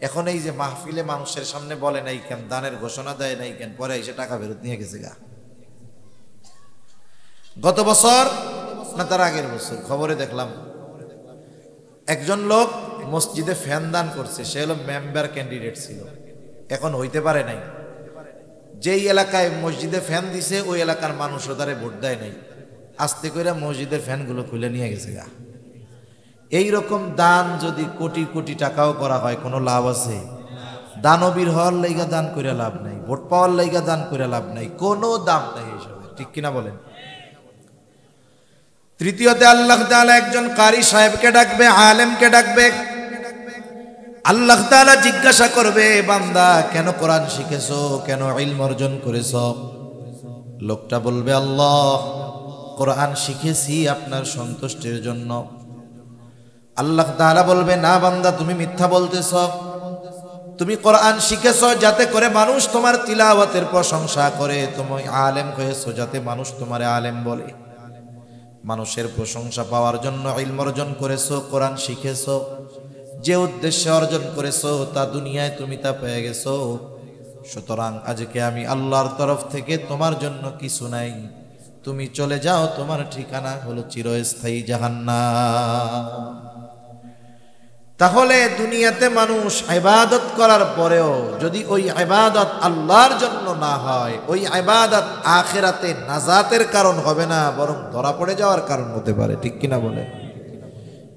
এখন এই যে মাহফিলে মানুষের সামনে বলে নাই কেন, দানের ঘোষণা দেয় নাই কেন, পরে এসে টাকা ফেরত নিয়ে গেছে গা। গত বছর না তার আগের বছর খবরে দেখলাম একজন লোক মসজিদে ফ্যান দান করছে, সে হলো মেম্বার ক্যান্ডিডেট ছিল, এখন হইতে পারে নাই। যেই এলাকায় মসজিদে ফ্যান দিছে ওই এলাকার মানুষও তারে ভোট দেয় নাই, আস্তে করে মসজিদের ফ্যানগুলো খুলে নিয়ে গেছে গা। এইরকম দান যদি কোটি কোটি টাকাও করা হয় কোনো লাভ আছে? দানবীর হওয়ার লাইগা দান করে লাভ নাই, ভোট পাওয়ার লাইগা দান করে লাভ নাই, কোনো দাম নাই এসবের, ঠিক কিনা বলেন? তৃতীয়তে আল্লাহ তাআলা একজন কারি সাহেবকে ডাকবে, আলেমকে ডাকবে। আল্লাহ তাআলা জিজ্ঞাসা করবে, বান্দা কেন কোরআন শিখেছো, কেন ইলম অর্জন করেছো? লোকটা বলবে, আল্লাহ কোরআন শিখেছি আপনার সন্তুষ্টির জন্য। আল্লাহ তাআলা বলবে, না বান্দা, তুমি মিথ্যা বলতেছ, তুমি কোরআন শিখেছো যাতে করে মানুষ তোমার তিলাওয়াতের প্রশংসা করে, তুমি আলেম হয়েছো যাতে মানুষ তোমার আলেম বলে। মানুষের প্রশংসা পাওয়ার জন্য ইলম অর্জন করেছো, কোরআন শিখেছো, যে উদ্দেশ্যে অর্জন করেছো তা দুনিয়ায় তুমি তা পেয়ে গেছো। সুতরাং আজকে আমি আল্লাহর তরফ থেকে তোমার জন্য কিছু নাই, তুমি চলে যাও, তোমার ঠিকানা হলো চিরস্থায়ী জাহান্নাম। তাহলে দুনিয়াতে মানুষ ইবাদত করার পরেও যদি ওই ইবাদত আল্লাহর জন্য না হয়, ওই ইবাদত আখিরাতে নাজাতের কারণ হবে না, বরং ধরা পড়ে যাওয়ার কারণ হতে পারে, ঠিক কিনা বলে?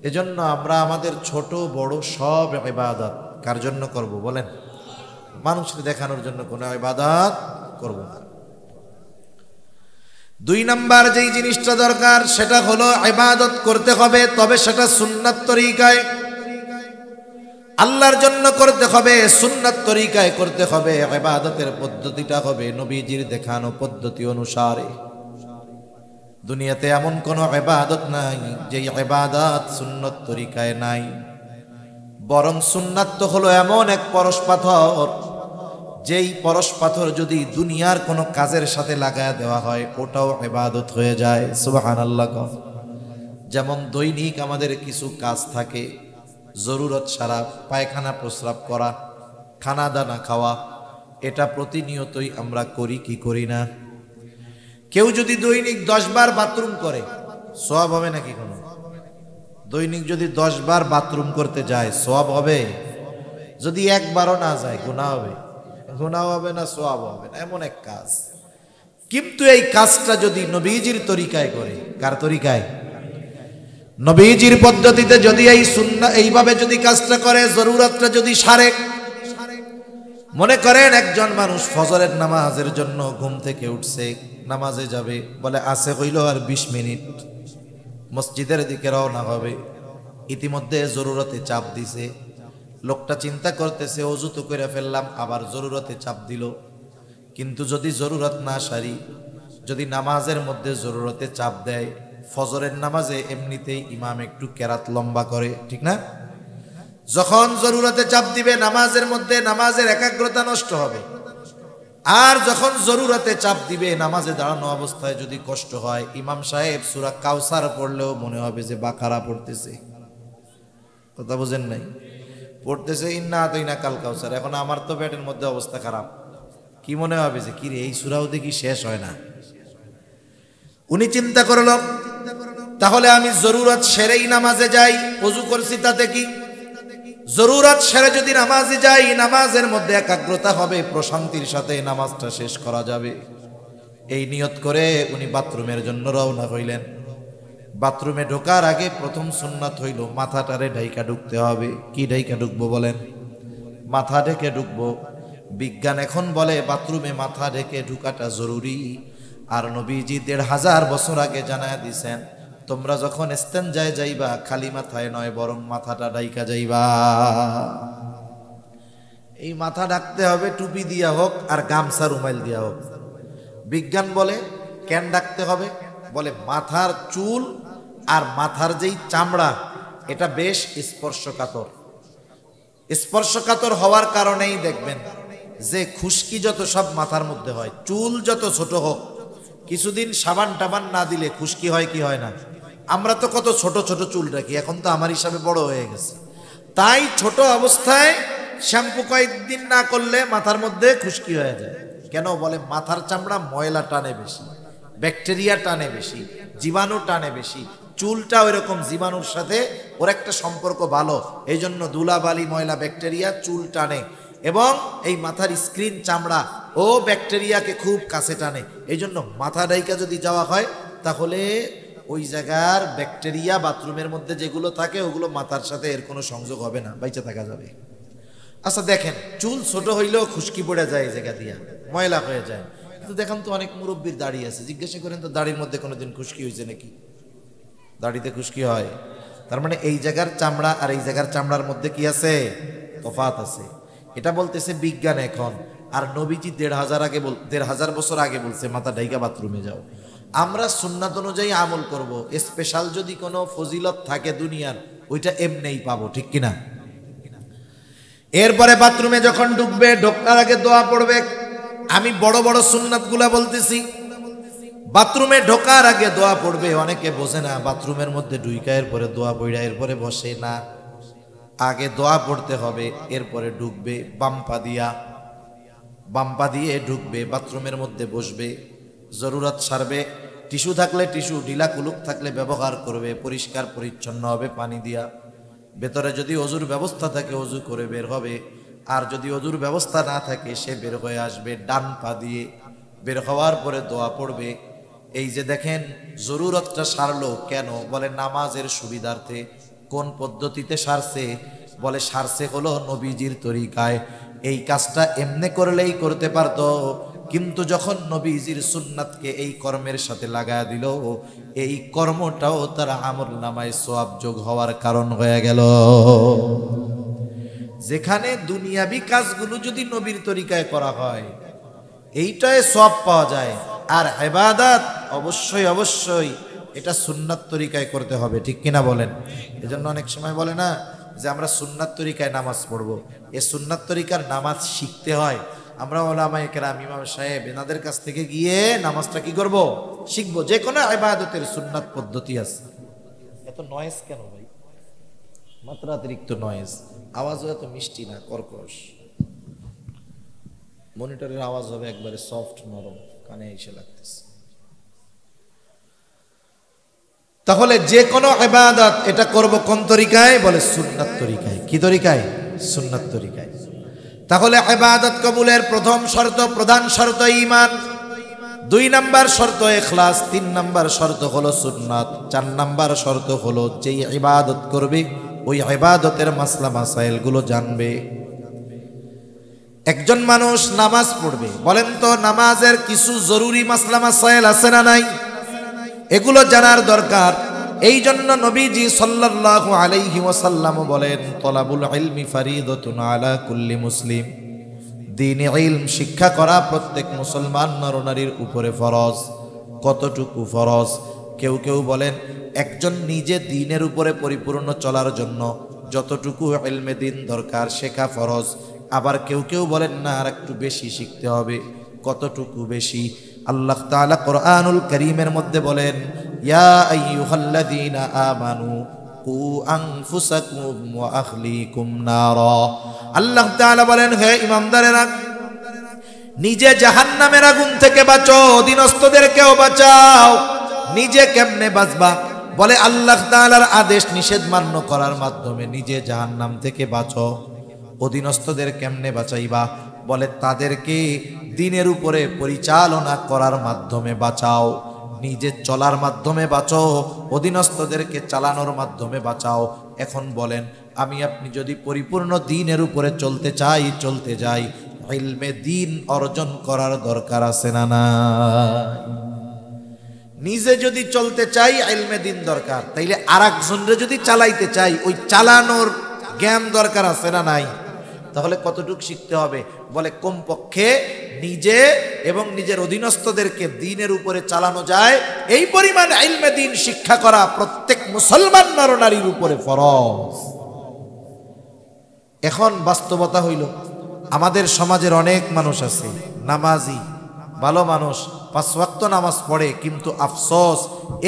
এজন্য আমরা আমাদের ছোট বড় সব ইবাদত কার জন্য করব বলেন? মানুষকে দেখানোর জন্য কোনো ইবাদত করব না। 2 নাম্বার যেই জিনিসটা দরকার সেটা হলো ইবাদত করতে হবে, তবে সেটা সুন্নাত তরিকায়, আল্লাহর জন্য করতে হবে, সুন্নাত তরিকায় করতে হবে। ইবাদতের পদ্ধতিটা হবে নবীজির দেখানো পদ্ধতি অনুসারে। দুনিয়াতে এমন কোনো ইবাদত নাই যেই ইবাদত সুন্নাত তরিকায় নাই, বরং সুন্নাত তো হলো এমন এক পরশ পাথর, যেই পরশ পাথর যদি দুনিয়ার কোনো কাজের সাথে লাগায় দেওয়া হয় ওটাও ইবাদত হয়ে যায়। সুবহানাল্লাহ। যেমন দৈনিক আমাদের কিছু কাজ থাকে, জরুরত ছাড়া পায়খানা প্রস্রাব করা, খানা দানা খাওয়া, এটা প্রতিনিয়তই আমরা করি কি করি না? কেউ যদি দৈনিক 10 বার বাথরুম করে সওয়াব হবে নাকি? কোনো দৈনিক যদি 10 বার বাথরুম করতে যায় সওয়াব হবে? যদি একবারও না যায় গুনাহ হবে, গুনাহ হবে না, সওয়াব হবে না, এমন এক কাজ। কিন্তু এই কাজটা যদি নবীজির তরিকায় করে, কার তরিকায়? নবীজির পদ্ধতিতে যদি এই সুন্নাহ এইভাবে যদি কাজটা করে, জরুরতটা যদি সারে। মনে করেন একজন মানুষ ফজরের নামাজের জন্য ঘুম থেকে উঠছে, নামাজে যাবে, বলে আছে হইল আর 20 মিনিট মসজিদের দিকে রওনা হবে। ইতিমধ্যে জরুরতে চাপ দিছে, লোকটা চিন্তা করতেছে ওযু তো করে ফেললাম, আবার জরুরতে চাপ দিল। কিন্তু যদি জরুরত না সারি, যদি নামাজের মধ্যে জরুরতে চাপ দেয়, ফজরের নামাজে এমনিতেই ইমাম একটু কেরাত লম্বা করে, ঠিক না? যখন জরুরতে চাপ দিবে নামাজের মধ্যে, নামাজের একাগ্রতা নষ্ট হবে। আর যখন জরুরতে চাপ দিবে, নামাজে দাঁড়ানো অবস্থায় যদি কষ্ট হয়, ইমাম সাহেব সূরা কাউসার পড়লেও মনে হবে যে বাকারা পড়তেছে। কথা বুঝেন নাই? পড়তেছে ইন্না আতাইনা কাল কাউসার। এখন আমার তো পেটের মধ্যে অবস্থা খারাপ, কি মনে হবে যে কি রে, এই সূরাও দেখি শেষ হয় না। উনি চিন্তা করল তাহলে আমি জরুরত সেরেই নামাজে যাই, ওযু করছি তাতে কি? জরুরত সেরে যদি নামাজে যাই, নামাজের মধ্যে একাগ্রতা হবে, প্রশান্তির সাথে নামাজটা শেষ করা যাবে। এই নিয়ত করে উনি বাথরুমের জন্য রওনা হইলেন। বাথরুমে ঢোকার আগে প্রথম সুন্নাত হইল মাথাটারে ঢাইকা ঢুকতে হবে। কি ঢাইকা ঢুকবো বলেন? মাথা ঢেকে ঢুকবো। বিজ্ঞান এখন বলে বাথরুমে মাথা ঢেকে ঢুকাটা জরুরি। আর নবীজি ১৫০০ বছর আগে জানায় দিছেন, তোমরা যখন ইস্তেনজায় যাইবা খালি মাথায় নয়, বরং মাথাটা ঢাইকা যাইবা। এই মাথা ঢাকতে হবে টুপি দিয়া হোক আর গামছা রুমাইল দিয়া হোক। বিজ্ঞান বলে কেন ঢাকতে হবে? বলে মাথার চুল আর মাথার যেই চামড়া, এটা বেশ স্পর্শকাতর। স্পর্শকাতর হওয়ার কারণেই দেখবেন যে খুশকি যত সব মাথার মধ্যে হয়, চুল যত ছোট হোক, কিছুদিন সাবান টাবান না দিলে খুশকি হয় কি হয় না? আমরা তো কত ছোট ছোট চুল রাখি, এখন তো আমার হিসাবে বড় হয়ে গেছে। তাই ছোট অবস্থায় শ্যাম্পু কয়েকদিন না করলে মাথার মধ্যে খুশকি হয়ে যায়। কেন? বলে মাথার চামড়া ময়লা টানে বেশি, ব্যাকটেরিয়া টানে বেশি, জীবাণু টানে বেশি। চুলটা ওই রকম জীবাণুর সাথে ওর একটা সম্পর্ক ভালো, এই জন্য ধুলাবালি ময়লা ব্যাকটেরিয়া চুল টানে। এবং এই মাথার স্ক্রিন চামড়া ও ব্যাকটেরিয়াকে খুব কাছে টানে। এই জন্য মাথা ডাইকা যদি যাওয়া হয়, তাহলে ওই জায়গার ব্যাকটেরিয়া বাথরুমের মধ্যে যেগুলো থাকে ওগুলো মাথার সাথে এর কোনো সংযোগ হবে না, বাইচে থাকা যাবে। আচ্ছা দেখেন, চুল ছোট হইলেও খুশকি পড়ে যায় এই জায়গা দিয়া, ময়লা হয়ে যায়। কিন্তু দেখেন তো অনেক মুরব্বীর দাড়ি আছে, জিজ্ঞাসা করেন তো দাড়ির মধ্যে কোনোদিন খুশকি হয়েছে নাকি? দাড়িতে খুশকি হয়, তার মানে এই জায়গার চামড়া আর এই জায়গার চামড়ার মধ্যে কি আছে? তফাৎ আছে। এটা বলতেছে বিজ্ঞান এখন। আর নবীজি ১৫০০ বছর আগে বলছে মাথা ঢাইকা বাথরুমে যাও। আমরা সুন্নাত অনুযায়ী আমল করব। স্পেশাল যদি কোনো ফজিলত থাকে দুনিয়ার, ওইটা এমনিই পাবো, ঠিক কিনা? এরপরে বাথরুমে যখন ঢুকবে, ঢোকার আগে দোয়া পড়বে। আমি বড় বড় সুন্নাতগুলা বলতেছি। বাথরুমে ঢোকার আগে দোয়া পড়বে। অনেকে বোঝে না, বাথরুমের মধ্যে ঢুইকা এরপরে দোয়া পড়া এরপরে বসে না। আগে দোয়া পড়তে হবে, এরপরে ঢুকবে। বাম্পা দিয়ে ঢুকবে, বাথরুমের মধ্যে বসবে, জরুরত সারবে। টিস্যু থাকলে টিস্যু, ঢিলা কুলুক থাকলে ব্যবহার করবে, পরিষ্কার পরিচ্ছন্ন হবে পানি দিয়া। ভেতরে যদি অজুর ব্যবস্থা থাকে অজু করে বের হবে। আর যদি অজুর ব্যবস্থা না থাকে সে বের হয়ে আসবে ডান পা দিয়ে। বের হওয়ার পরে দোয়া পড়বে। এই যে দেখেন জরুরতটা সারলো কেন? বলে নামাজের সুবিধার্থে। কোন পদ্ধতিতে সারছে? বলে সারছে হলো নবীজির তরিকায়। এই কাজটা এমনি করলেই করতে পারতো, কিন্তু যখন নবীজির সুন্নাতকে এই কর্মের সাথে লাগায় দিল, এই কর্মটাও তার আমল নামায় সওয়াব যোগ হওয়ার কারণ হয়ে গেল। যেখানে দুনিয়াবি কাজগুলো যদি নবীর তরিকায় করা হয়, এইটায় সওয়াব পাওয়া যায়। আর ইবাদত অবশ্যই অবশ্যই এটা সুন্নাত তরিকায় করতে হবে, ঠিক কিনা বলেন? এজন্য অনেক সময় বলে না যে আমরা সুন্নাত তরিকায় নামাজ পড়বো। এই সুন্নাত তরিকার নামাজ শিখতে হয়। আমরা ওলামায়ে কেরাম, ইমাম সাহেব, এনাদের কাছ থেকে গিয়ে নামাজটা কি করব? শিখবো। যে কোনো ইবাদতের সুন্নাত পদ্ধতি আছে। এত নয়েজ কেন ভাই? মাত্রাতিরিক্ত নয়েজ। আওয়াজও এত মিষ্টি না, কর্কশ। মনিটরের আওয়াজ হবে একবারে সফট, নরম, কানে এসে লাগতেছে। তাহলে যে কোনো ইবাদত এটা করব কোন তরিকায়? বলে সুন্নাত তরিকায়। কি তরিকায়? সুন্নাত তরিকায়। তাহলে ইবাদত কবুলের প্রথম শর্ত, প্রধান শর্ত ঈমান। 2 নাম্বার শর্ত ইখলাস, 3 নাম্বার শর্ত হলো সুন্নাত, 4 নাম্বার শর্ত হলো যেই ইবাদত করবে ওই ইবাদতের মাসলা মাসাইল গুলো জানবে। একজন মানুষ নামাজ পড়বে, বলেন তো নামাজের কিছু জরুরি মাসলা মাসাইল আছে না নাই? এগুলো জানার দরকার। এই জন্য নবীজি সাল্লাল্লাহু আলাইহি ওয়াসাল্লাম বলেন, তলাবুল ইলমি ফারিদাতুন আলা কুল্লি মুসলিম। দ্বীনি ইলম শিক্ষা করা প্রত্যেক মুসলমান নরনারীর উপরে ফরজ। কতটুকু ফরজ? কেউ কেউ বলেন একজন নিজে দ্বীনের উপরে পরিপূর্ণ চলার জন্য যতটুকু ইলমে দ্বীন দরকার শেখা ফরজ। আবার কেউ কেউ বলেন না, আর একটু বেশি শিখতে হবে। কতটুকু বেশি? আল্লাহ তাআলা কোরআনুল কারীমের মধ্যে বলেন, ইয়া আইয়ুহাল্লাযীনা আমানু কু আনফুসাকুম ওয়া আহলিকুম নারা। আল্লাহ তাআলা বলেন, হে ঈমানদারেরা, নিজে জাহান্নামের আগুন থেকে বাঁচো, অধীনস্থদেরকেও বাঁচাও। নিজে কেমনে বাঁচবা? বলে আল্লাহ তাআলার আদেশ নিষেধ মান্য করার মাধ্যমে নিজে জাহান্নাম থেকে বাঁচো। অধীনস্থদের কেমনে বাঁচাইবা? বলে তাদেরকে দ্বীনের উপরে পরিচালনা করার মাধ্যমে বাঁচাও। নিজে চলার মাধ্যমে বাঁচো, অধীনস্থদেরকে চালানোর মাধ্যমে বাঁচাও। এখন বলেন, আমি আপনি যদি পরিপূর্ণ দ্বীনের উপরে চলতে যাই, ইলমে দ্বীন অর্জন করার দরকার আছে না নাই? নিজে যদি চলতে চাই ইলমে দ্বীন দরকার, তাইলে আরেকজনরে যদি চালাইতে চাই ওই চালানোর জ্ঞান দরকার আছে না নাই? তাহলে কতটুকু শিখতে হবে? বলে কমপক্ষে নিজে এবং নিজের অধীনস্থদেরকে দ্বীনের উপরে চালানো যায় এই পরিমাণ ইলমে দ্বীন শিক্ষা করা প্রত্যেক মুসলমান নরনারীর উপরে ফরজ। এখন বাস্তবতা হইল, আমাদের সমাজের অনেক মানুষ আছে নামাজি, ভালো মানুষ, 5 ওয়াক্ত নামাজ পড়ে, কিন্তু আফসোস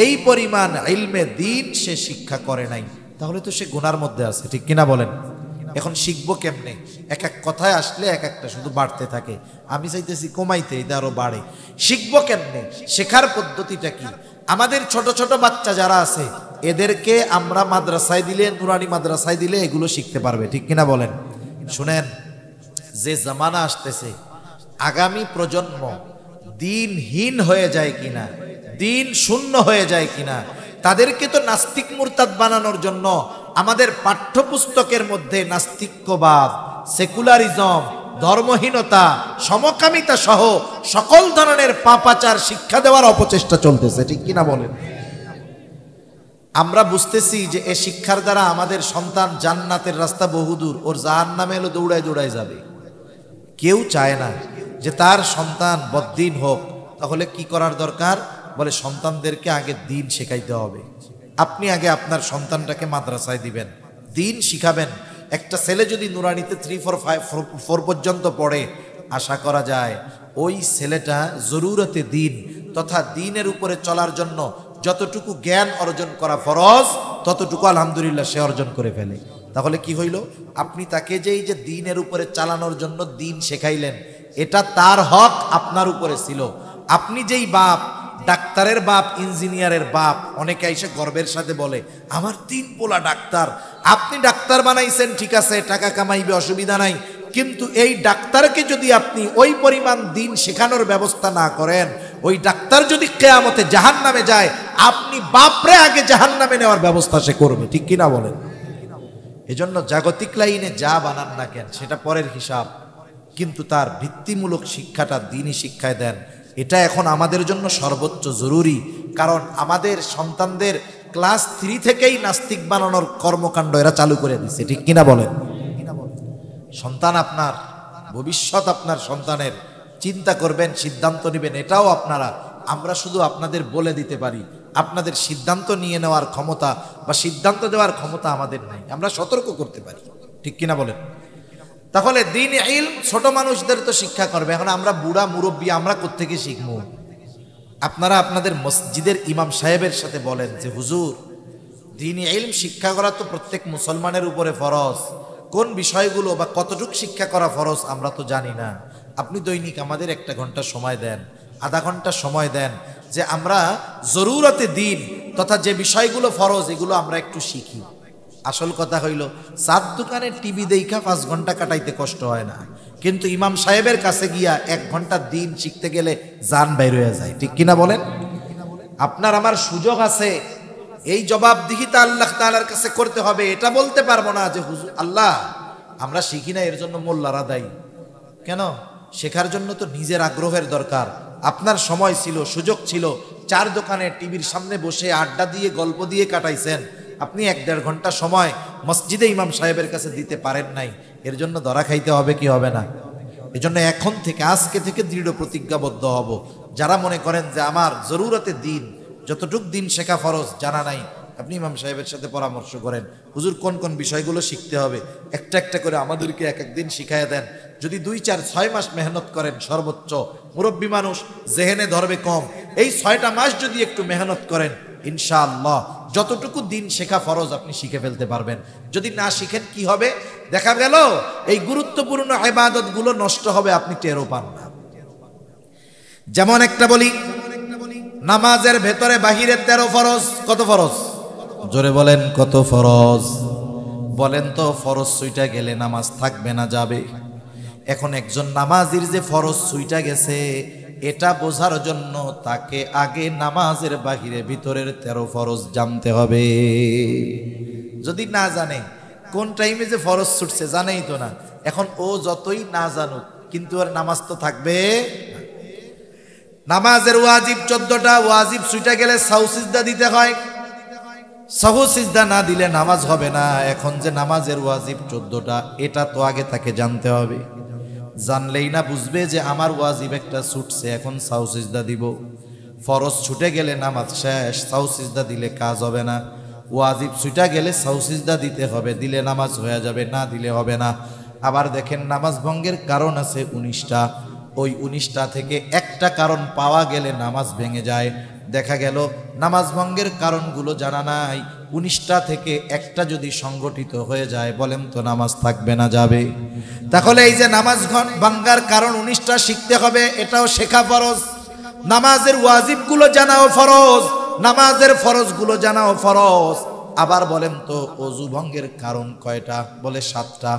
এই পরিমাণ ইলমে দ্বীন সে শিক্ষা করে নাই। তাহলে তো সে গুনার মধ্যে আছে, ঠিক কিনা বলেন? এখন শিখবো কেমনে? এক এক কথায় আসলে এক একটা শুধু বাড়তে থাকে। আমি চাইতেছি কমাইতে, এটা আরো বাড়ে। শিখবো কেমনে? শেখার পদ্ধতিটা কি? আমাদের ছোট ছোট বাচ্চা যারা আছে এদেরকে আমরা মাদ্রাসায় দিলে, নুরানি মাদ্রাসায় দিলে এগুলো শিখতে পারবে, ঠিক কিনা বলেন? শুনেন, যে জামানা আসতেছে, আগামী প্রজন্ম দ্বীনহীন হয়ে যায় কিনা, দ্বীন শূন্য হয়ে যায় কিনা, তাদেরকে তো নাস্তিক মুরতাদ বানানোর জন্য আমাদের পাঠ্যপুস্তকের মধ্যে নাস্তিক্যবাদ, সেকুলারিজম, ধর্মহীনতা, সমকামিতা সহ সকল ধরনের পাপাচার শিক্ষা দেওয়ার অপচেষ্টা চলতেছে, ঠিক কিনা বলেন? আমরা বুঝতেছি যে এই শিক্ষার দ্বারা আমাদের সন্তান জান্নাতের রাস্তা বহুদূর, ওর জাহান্নামে এলো দৌড়ায় দৌড়ায় যাবে। কেউ চায় না যে তার সন্তান বদ্দীন হোক। তাহলে কি করার দরকার? বলে সন্তানদেরকে আগে দ্বীন শেখাইতে হবে। আপনি আগে আপনার সন্তানটাকে মাদ্রাসায় দিবেন, দ্বীন শিখাবেন। একটা ছেলে যদি নুরানিতে 3, 4 পর্যন্ত পড়ে, আশা করা যায় ওই ছেলেটা জরুরতে দ্বীন তথা দ্বীনের উপরে চলার জন্য যতটুকু জ্ঞান অর্জন করা ফরজ ততটুকু আলহামদুলিল্লাহ সে অর্জন করে ফেলে। তাহলে কি হইল? আপনি তাকে যেই যে দ্বীনের উপরে চালানোর জন্য দ্বীন শেখাইলেন, এটা তার হক আপনার উপরে ছিল। আপনি যেই বাপ, ডাক্তারের বাপ, ইঞ্জিনিয়ারের বাপ, অনেকে এসে গর্বের সাথে বলে আমার 3 পোলা ডাক্তার। আপনি ডাক্তার বানাইছেন, ঠিক আছে, টাকা কামাইবে, অসুবিধা নাই, কিন্তু এই ডাক্তারকে যদি আপনি ওই পরিমাণ দ্বীন শেখানোর ব্যবস্থা না করেন, ওই ডাক্তার যদি কিয়ামতে জাহান্নামে যায়, আপনি বাপরে আগে জাহান্নামে নেওয়ার ব্যবস্থা সে করবে, ঠিক কিনা বলেন? এজন্য জাগতিক লাইনে যা বানান না কেন সেটা পরের হিসাব, কিন্তু তার ভিত্তিমূলক শিক্ষাটা দ্বীনি শিক্ষায় দেন। এটা এখন আমাদের জন্য সর্বোচ্চ জরুরি, কারণ আমাদের সন্তানদের ক্লাস 3 থেকেই নাস্তিক বানানোর কর্মকাণ্ড এরা চালু করে দিচ্ছে, ঠিক কিনা বলেন? সন্তান আপনার, ভবিষ্যৎ আপনার সন্তানের, চিন্তা করবেন, সিদ্ধান্ত নেবেন, এটাও আপনারা। আমরা শুধু আপনাদের বলে দিতে পারি, আপনাদের সিদ্ধান্ত নিয়ে নেওয়ার ক্ষমতা বা সিদ্ধান্ত দেওয়ার ক্ষমতা আমাদের নাই। আমরা সতর্ক করতে পারি, ঠিক কিনা বলেন? তাহলে দ্বীন ইলম ছোট মানুষদের তো শিক্ষা করবে। এখন আমরা বুড়া মুরব্বী, আমরা কোত্থেকে শিখবো? আপনারা আপনাদের মসজিদের ইমাম সাহেবের সাথে বলেন যে হুজুর, দ্বীন ইলম শিক্ষা করা তো প্রত্যেক মুসলমানের উপরে ফরজ। কোন বিষয়গুলো বা কতটুকু শিক্ষা করা ফরজ আমরা তো জানি না। আপনি দৈনিক আমাদের 1 ঘন্টা সময় দেন, আধা ঘন্টা সময় দেন, যে আমরা জরুরতে দ্বীন তথা যে বিষয়গুলো ফরজ এগুলো আমরা একটু শিখি। আসল কথা হইল, 7 দোকানে টিভি দেখা 5 ঘন্টা কাটাইতে কষ্ট হয় না, কিন্তু ইমাম সাহেবের কাছে গিয়া 1 ঘন্টা দিন শিখতে গেলে জান বাইর হয়ে যায়, ঠিক কিনা বলেন? আপনার আমার সুযোগ আছে, এই জবাবদিহিতা আল্লাহ তাআলার কাছে করতে হবে। এটা বলতে পারবো না যে হুজুর আল্লাহ আমরা শিখি না এর জন্য মোল্লারা দায়ী। কেন? শেখার জন্য তো নিজের আগ্রহের দরকার। আপনার সময় ছিল, সুযোগ ছিল, 4 দোকানে টিভির সামনে বসে আড্ডা দিয়ে গল্প দিয়ে কাটাইছেন, আপনি 1-1.5 ঘন্টা সময় মসজিদে ইমাম সাহেবের কাছে দিতে পারেন নাই, এর জন্য ধরা খাইতে হবে কি হবে না? এজন্য এখন থেকে, আজকে থেকে দৃঢ় প্রতিজ্ঞাবদ্ধ হব। যারা মনে করেন যে আমার জরুরতে দিন, যতটুক দিন শেখা ফরজ জানা নাই, আপনি ইমাম সাহেবের সাথে পরামর্শ করেন, হুজুর কোন কোন বিষয়গুলো শিখতে হবে, একটা একটা করে আমাদেরকে এক একদিন শিখাইয়া দেন। যদি 2-4-6 মাস মেহনত করেন সর্বোচ্চ, মুরব্বী মানুষ জেহেনে ধরবে কম, এই 6টা মাস যদি একটু মেহনত করেন ইনশাআল্লাহ যতটুকু দিন শেখা ফরজ আপনি শিখে ফেলতে পারবেন। যদি না শিখেন কি হবে? দেখা গেল এই গুরুত্বপূর্ণ ইবাদতগুলো নষ্ট হবে, আপনি টেরও পান না। যেমন একটা বলি, নামাজের ভেতরে বাহিরে 13 ফরজ। কত ফরজ? জোরে বলেন কত ফরজ? বলেন তো, ফরজ ছুইটা গেলে নামাজ থাকবে না যাবে? এখন একজন নামাজির যে ফরজ ছুইটা গেছে এটা বোঝার জন্য তাকে আগে নামাজের বাহিরে ভিতরের 13 ফরজ জানতে হবে। যদি না জানে কোন টাইমে যে ফরজ ছুটছে জানেই তো না, এখন ও যতই না জানুক কিন্তু আর নামাজ তো থাকবে। নামাজের ওয়াজিব 14টা, ওয়াজিব ছুটে গেলে সাহু সিজদা দিতে হয়, সাহু সিজদা না দিলে নামাজ হবে না। এখন যে নামাজের ওয়াজিব 14টা এটা তো আগে তাকে জানতে হবে, জানলেই না বুঝবে যে আমার ওয়াজিব একটা ছুটছে, এখন সাহু সিজদা দিব। ফরজ ছুটে গেলে নামাজ শেষ, সাহু সিজদা দিলে কাজ হবে না। ওয়াজিব ছুটে গেলে সাহু সিজদা দিতে হবে, দিলে নামাজ হয়ে যাবে, না দিলে হবে না। আবার দেখেন নামাজ ভঙ্গের কারণ আছে 19টা, ওই 19টা থেকে একটা কারণ পাওয়া গেলে নামাজ ভেঙে যায়। দেখা গেল নামাজ ভঙ্গের কারণগুলো জানা নাই, 19টা থেকে একটা যদি সংগঠিত হয়ে যায়, বলেন তো নামাজ থাকবে না যাবে? তাহলে এই যে নামাজ ভাঙ্গার কারণ 19টা শিখতে হবে, এটাও শেখা ফরজ। নামাজের ওয়াজিবগুলো জানাও ফরজ, নামাজের ফরজগুলো জানাও ফরজ। আবার বলেন তো ওযু ভঙ্গের কারণ কয়টা? বলে 7টা।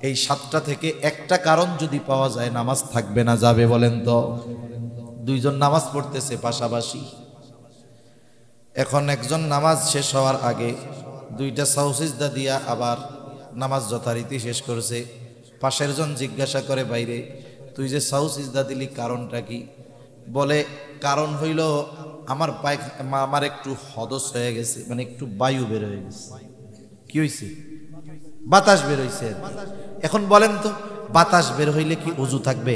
এই 7টা থেকে একটা কারণ যদি পাওয়া যায় নামাজ থাকবে না যাবে? বলেন তো। 2 জন নামাজ পড়তেছে পাশাপাশি, এখন একজন নামাজ শেষ হওয়ার আগে 2টা সাহু সিজদা দিয়া আবার নামাজ যথারীতি শেষ করেছে। পাশের জন জিজ্ঞাসা করে বাইরে, তুই যে সাহু সিজদা দিলি কারণটা কি? বলে কারণ হইল আমার একটু হদস হয়ে গেছে, মানে একটু বায়ু বের হয়ে গেছে। কি হয়েছে? বাতাস বের হয়েছে। এখন বলেন তো বাতাস বের হইলে কি ওযু থাকবে?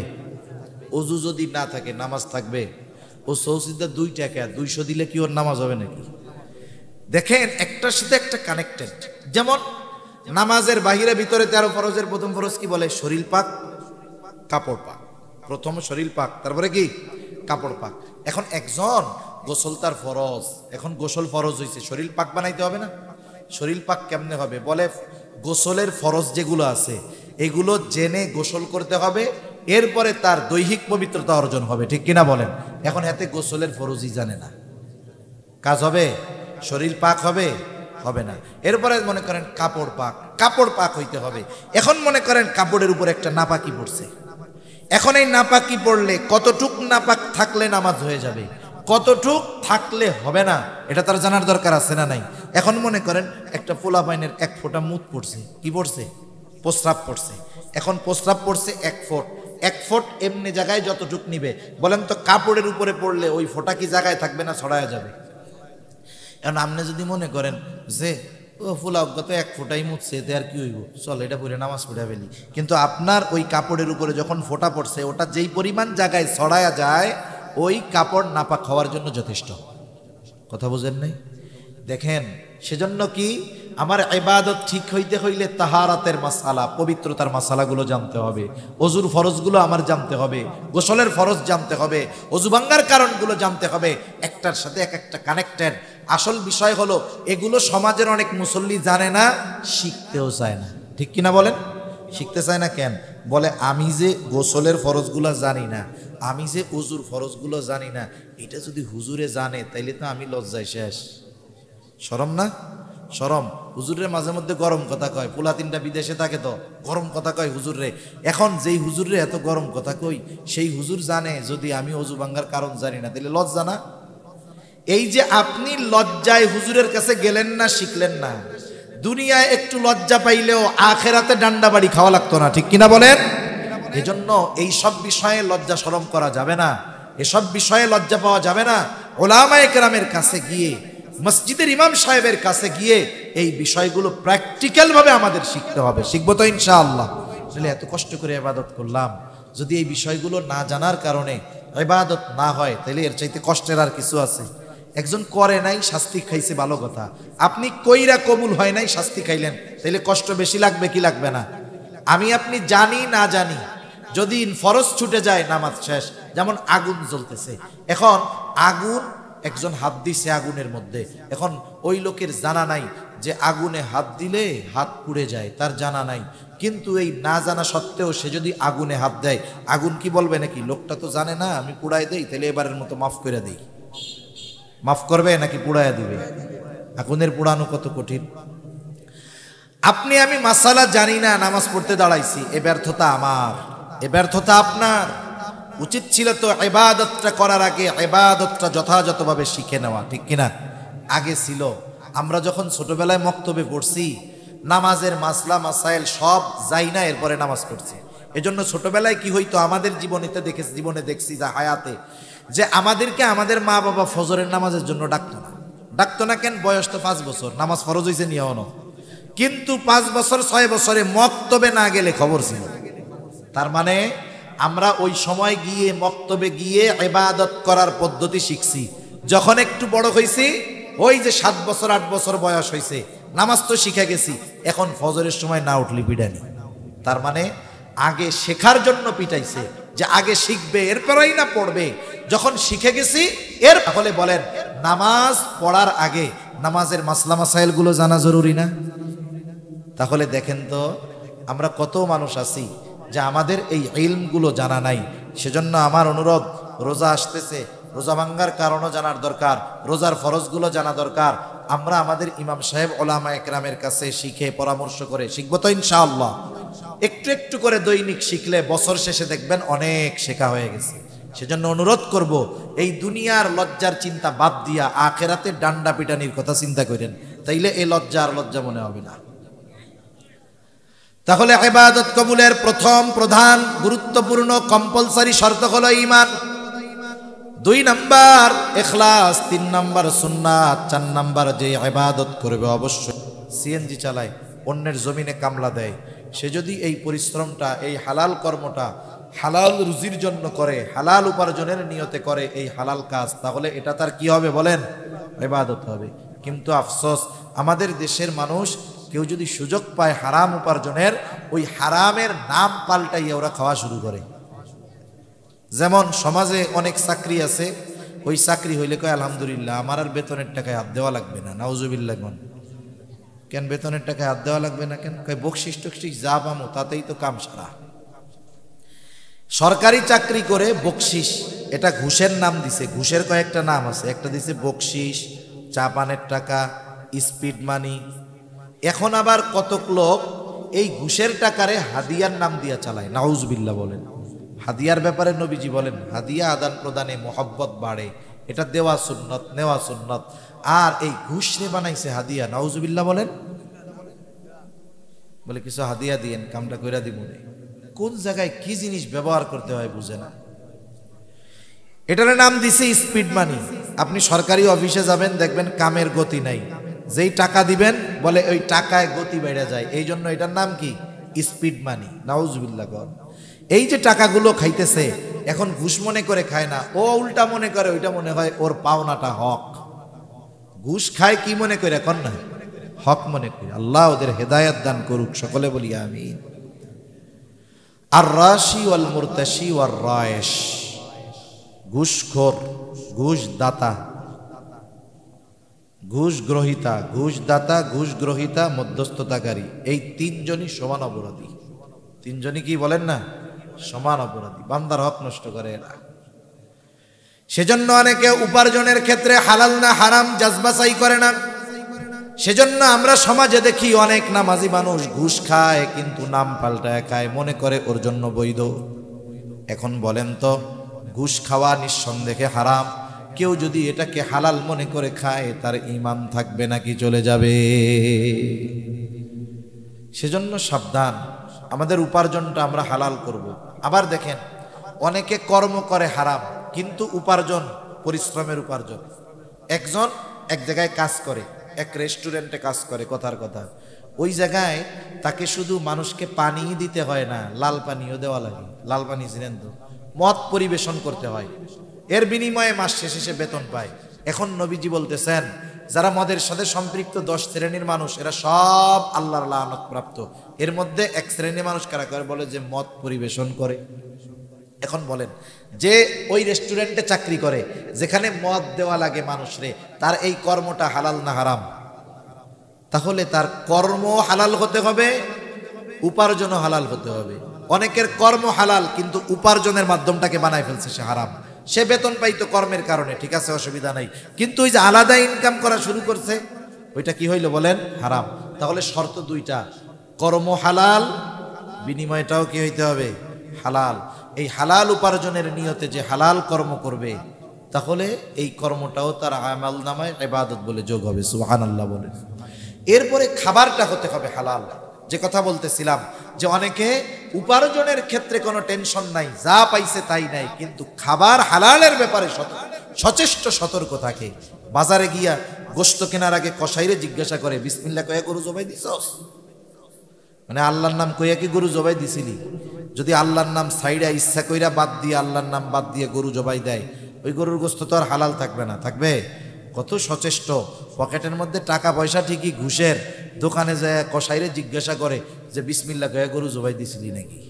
ওযু যদি না থাকে নামাজ থাকবে? ও সৌসিদা 2 টাকা 200 দিলে কি ওর নামাজ হবে নাকি? দেখেন একটার সাথে একটা কানেক্টেড। যেমন নামাজের বাহিরে ভিতরে 13 ফরজের প্রথম ফরজ কি বলে? শরীর পাক, কাপড় পাক। প্রথম শরীর পাক, তারপরে কি? কাপড় পাক। এখন একজন গোসল তার ফরজ, এখন গোসল ফরজ হয়েছে, শরীর পাক বানাইতে হবে না? শরীর পাক কেমনে হবে? বলে গোসলের ফরজ যেগুলো আছে এগুলো জেনে গোসল করতে হবে, এরপরে তার দৈহিক পবিত্রতা অর্জন হবে, ঠিক কিনা বলেন? এখন এতে গোসলের ফরজই জানে না, কাজ হবে? শরীর পাক হবে? হবে না। এরপরে মনে করেন কাপড় পাক, কাপড় পাক হইতে হবে। এখন মনে করেন কাপড়ের উপর একটা নাপাকি পড়ছে, এখন এই নাপাকি পড়লে কতটুক নাপাক থাকলে নামাজ হয়ে যাবে, কতটুক থাকলে হবে না, এটা তার জানার দরকার আছে না নাই? এখন মনে করেন একটা পোলাপাইনের 1 ফোঁটা মুত পড়ছে, কি পড়ছে? প্রস্রাব পড়ছে। এখন প্রস্রাব পড়ছে 1 ফুট, 1 ফুট এমনি জায়গায় যতটুক নিবে, বলেন তো কাপড়ের উপরে পড়লে ওই ফোঁটা কি জায়গায় থাকবে না ছড়ায় যাবে? এখন আপনি যদি মনে করেন যে ও ফুলাগত 1 ফোঁটাই মুছছে, এতে আর কি হইব, চল এটা পরে নামাজ পড়ে ফেলি, কিন্তু আপনার ওই কাপড়ের উপরে যখন ফোঁটা পড়ছে ওটা যেই পরিমাণ জায়গায় ছড়ায়া যায় ওই কাপড় নাপাক হওয়ার জন্য যথেষ্ট। কথা বুঝেন নাই? দেখেন সেজন্য কি আমার ইবাদত ঠিক হইতে হইলে তাহারাতের মাসালা, পবিত্রতার মাসালাগুলো জানতে হবে, ওযুর ফরজগুলো আমার জানতে হবে, গোসলের ফরজ জানতে হবে, ওযু ভাঙার কারণগুলো জানতে হবে, একটার সাথে এক একটা কানেক্টেড। আসল বিষয় হলো এগুলো সমাজের অনেক মুসল্লি জানে না, শিখতেও চায় না, ঠিক কিনা বলেন? শিখতে চায় না কেন? বলে আমি যে গোসলের ফরজগুলো জানি না, আমি যে ওযুর ফরজগুলো জানি না, এটা যদি হুজুরে জানে তাইলে তো আমি লজ্জায় শেষ। শরম না? শরম। হুজুরের মাঝে মধ্যে গরম কথা কয়, পোলা তিনটা বিদেশে থাকে তো গরম কথা কয় হুজুররে। এখন যেই হুজুররে এত গরম কথা কই, সেই হুজুর জানে যদি আমি অজু ভাঙ্গার কারণ জানি না, তাহলে লজ্জা না? এই যে আপনি লজ্জায় হুজুরের কাছে গেলেন না, শিখলেন না, দুনিয়ায় একটু লজ্জা পাইলেও আখেরাতে ডান্ডা বাড়ি খাওয়া লাগতো না, ঠিক কিনা বলেন? এজন্য এই সব বিষয়ে লজ্জা শরম করা যাবে না, এসব বিষয়ে লজ্জা পাওয়া যাবে না। ওলামায়ে কেরামের কাছে গিয়ে, মসজিদের ইমাম সাহেবের কাছে গিয়ে এই বিষয়গুলো প্র্যাকটিক্যাল ভাবে আমাদের শিখতে হবে। শিখবো তো ইনশাআল্লাহ। তাহলে এত কষ্ট করে ইবাদত করলাম, যদি এই বিষয়গুলো না জানার কারণে ইবাদত না হয়, তাহলে এর চাইতে কষ্টের আর কিছু আছে? একজন করে নাই, শাস্তি খাইছে, ভালো কথা। আপনি কইরা কবুল হয় নাই, শাস্তি খাইলেন, তাহলে কষ্ট বেশি লাগবে কি লাগবে না? আমি আপনি জানি না জানি, যদি ফরজ ছুটে যায় নামাজ শেষ। যেমন আগুন জ্বলতেছে, এখন আগুন, একজন হাত দিছে আগুনের মধ্যে, এখন ওই লোকের জানা নাই যে আগুনে হাত দিলে হাত পুড়ে যায়, তার জানা নাই। কিন্তু এই না জানা সত্ত্বেও সে যদি আগুনে হাত দেয়, আগুন কি বলবে নাকি লোকটা তো জানে না, আমি পুড়াই দেই, তাহলে এবারের মতো মাফ করে দেই? মাফ করবে নাকি পুড়াইয়া দিবে? আগুনের পুড়ানো কত কঠিন। আপনি আমি মাসালা জানি না, নামাজ পড়তে দাঁড়াইছি, এ ব্যর্থতা আমার, এ ব্যর্থতা আপনার। উচিত ছিল তো ইবাদতটা করার আগে ইবাদতটা যথাযথভাবে শিখে নেওয়া, ঠিক কিনা? আগে ছিল, আমরা যখন ছোটবেলায় মক্তবে পড়ছি, নামাজের মাসলা মাসাইল সব যাই না, এরপরে নামাজ পড়ছি। এজন্য ছোটবেলায় কি হইতো, আমাদের জীবনে দেখছি যা হায়াতে, যে আমাদেরকে আমাদের মা বাবা ফজরের নামাজের জন্য ডাকতো না কেন? বয়স তো 5 বছর, নামাজ ফরজ হয়েছে নিয়ে হনো, কিন্তু 5 বছর 6 বছরে মক্তবে না গেলে খবর ছিল। তার মানে আমরা ওই সময় গিয়ে মক্তবে গিয়ে ইবাদত করার পদ্ধতি শিখছি। যখন একটু বড় হয়েছি, ওই যে 7 বছর 8 বছর বয়স হয়েছে, নামাজ তো শিখে গেছি, এখন ফজরের সময় না উঠলি পিটানি। তার মানে আগে শেখার জন্য পিটাইছে, যে আগে শিখবে এরপরেই না পড়বে। যখন শিখে গেছি এর, তাহলে বলেন নামাজ পড়ার আগে নামাজের মাসলা মাসাইল গুলো জানা জরুরি না? তাহলে দেখেন তো আমরা কত মানুষ আছি যে আমাদের এই ইলমগুলো জানা নাই। সেজন্য আমার অনুরোধ, রোজা আসতেছে, রোজা ভাঙ্গার কারণও জানার দরকার, রোজার ফরজগুলো জানা দরকার। আমরা আমাদের ইমাম সাহেব ওলামায়ে কেরামের কাছে শিখে পরামর্শ করে শিখবো তো ইনশাআল্লাহ। একটু একটু করে দৈনিক শিখলে বছর শেষে দেখবেন অনেক শেখা হয়ে গেছে। সেজন্য অনুরোধ করব, এই দুনিয়ার লজ্জার চিন্তা বাদ দিয়া আখেরাতে ডান্ডা পিটানির কথা চিন্তা করেন, তাইলে এই লজ্জা আর লজ্জা মনে হবে না। তাহলে ইবাদত কবুলের প্রথম প্রধান গুরুত্বপূর্ণ কম্পালসারি শর্ত হলো ঈমান, 2 নাম্বার ইখলাস, 3 নাম্বার সুন্নাত, 4 নাম্বার যে ইবাদত করবে অবশ্যই সিএনজি চালায়, অন্যের জমিনে কামলা দেয়, সে যদি এই পরিশ্রমটা, এই হালাল কর্মটা হালাল রুজির জন্য করে, হালাল উপার্জনের নিয়তে করে এই হালাল কাজ, তাহলে এটা তার কি হবে বলেন? ইবাদত হবে। কিন্তু আফসোস, আমাদের দেশের মানুষ কেউ যদি সুযোগ পায় হারাম উপার্জনের, ওই হারামের নাম পাল্টাইয়ে ওরা খাওয়া শুরু করে। যেমন সমাজে অনেক চাকরি আছে, ওই চাকরি হইলে কয় আলহামদুলিল্লাহ, আমার আর বেতনের টাকায় হাত দেওয়া লাগবে না। নাউজুবিল্লাহ। কেন বেতনের টাকায় হাত দেওয়া লাগবে না কেন? কয় বকশিস টকশিস যা পামো তাতেই তো কাম সারা। সরকারি চাকরি করে বকশিস, এটা ঘুষের নাম দিছে, ঘুষের কয়েকটা নাম আছে, একটা দিছে বকশিস, চা পানের টাকা, স্পিড মানি। এখন আবার কতক লোক এই ঘুষের টাকারে হাদিয়ার নাম দিয়া চালায়। নাউজুবিল্লাহ বলেন। হাদিয়ার ব্যাপারে নবীজি বলেন, হাদিয়া আদান প্রদানে মহব্বত বাড়ে, এটা দেওয়া সুন্নত, নেওয়া সুন্নত। আর এই ঘুষ রে বানাইছে হাদিয়া। নাউজুবিল্লাহ বলেন। বলে কিছু হাদিয়া দিয়েন, কামটা কইরা দিব। কোন জায়গায় কি জিনিস ব্যবহার করতে হয় বুঝে না। এটার নাম দিছে স্পিড মানি। আপনি সরকারি অফিসে যাবেন, দেখবেন কামের গতি নাই, যেই টাকা দিবেন বলে ওই টাকায় গতি বেড়ে যায়, এই জন্য এটার নাম কি? স্পিড মানি। নাউজুবিল্লাহ। এই যে টাকাগুলো খাইতেছে, এখন ঘুষ মনে করে খায় না, ও উল্টা মনে করে, ওইটা মনে হয় ওর পাওনাটা হক। ঘুষ খায় কি মনে করে? এখন না, হক মনে করে। আল্লাহ ওদের হেদায়েত দান করুক, সকলে বলি আমিন। আর রাশি ওয়াল মুরতাশি ওয়ার রায়েশ, ঘুষখোর, ঘুষ দাতা, ঘুষ গ্রহিতা, ঘুষ দাতা, ঘুষ গ্রহিতা, মধ্যস্থতাকারী, এই 3 জনই সমান অপরাধী। 3 জনই কি বলেন না? সমান অপরাধী। বান্দার হক নষ্ট করে এরা। সেজন্য অনেকে উপার্জনের ক্ষেত্রে হালাল না হারাম যাচাই করে না। সেজন্য আমরা সমাজে দেখি অনেক নামাজি মানুষ ঘুষ খায়, কিন্তু নাম পাল্টায় খায়, মনে করে ওর জন্য বৈধ। এখন বলেন তো, ঘুষ খাওয়া নিঃসন্দেহে হারাম, কেউ যদি এটাকে হালাল মনে করে খায় তার ঈমান থাকবে নাকি চলে যাবে? সেজন্য সাবধান, আমাদের উপার্জনটা আমরা হালাল করব। আবার দেখেন, অনেকে কর্ম করে হারাম, কিন্তু উপার্জন পরিশ্রমের উপার্জন। একজন এক জায়গায় কাজ করে, এক রেস্টুরেন্টে কাজ করে, কথার কথা, ওই জায়গায় তাকে শুধু মানুষকে পানি দিতে হয় না, লাল পানিও দেওয়া লাগে। লাল পানি চিনেন তো? মদ পরিবেশন করতে হয়, এর বিনিময়ে মাস শেষে সে বেতন পায়। এখন নবীজি বলতেছেন, যারা মদের সাথে সম্পৃক্ত 10 শ্রেণীর মানুষ, এরা সব আল্লাহর লানত প্রাপ্ত। এর মধ্যে এক শ্রেণীর মানুষ কারা করে? বলে যে মদ পরিবেশন করে। এখন বলেন, যে ওই রেস্টুরেন্টে চাকরি করে, যেখানে মদ দেওয়া লাগে মানুষরে, তার এই কর্মটা হালাল না হারাম? তাহলে তার কর্ম হালাল হতে হবে, উপার্জনও হালাল হতে হবে। অনেকের কর্ম হালাল, কিন্তু উপার্জনের মাধ্যমটাকে বানায় ফেলছে সে হারাম। সে বেতন পাইতো কর্মের কারণে, ঠিক আছে, অসুবিধা নাই, কিন্তু ওই যে আলাদা ইনকাম করা শুরু করছে, ওইটা কি হইলো বলেন? হারাম। তাহলে শর্ত দুইটা, কর্ম হালাল, বিনিময়টাও কি হইতে হবে? হালাল। এই হালাল উপার্জনের নিয়তে যে হালাল কর্ম করবে, তাহলে এই কর্মটাও তার আমাল নামায় ইবাদত বলে যোগ হবে। সুবহানাল্লাহ বলেন। এরপরে খাবারটা হতে হবে হালাল। যে কথা বলতেছিলাম, যে অনেকে উপার্জনের ক্ষেত্রে কোনো টেনশন নাই, যা পাইছে তাই নাই, কিন্তু খাবার হালালের ব্যাপারে সচেষ্ট সতর্ক থাকে। বাজারে গিয়া গোশত কেনার আগে কসাইরে জিজ্ঞাসা করে, বিসমিল্লাহ কইয়া গরু জবাই দিছস? মানে আল্লাহর নাম কইয়া কি গরু জবাই দিছিলি? যদি আল্লাহর নাম সাইডা ইচ্ছা কইরা বাদ দিয়ে, আল্লাহর নাম বাদ দিয়ে গরু জবাই দেয়, ওই গরুর গোশত তো আর হালাল থাকবে না। থাকবে? কত সচেষ্ট, পকেটের মধ্যে টাকা পয়সা ঠিকই, ঘুষের দোকানে যায় কসাইরে জিজ্ঞাসা করে যে বিসমিল্লাহ কইয়া গরু জবাই দিছিলি নাকি?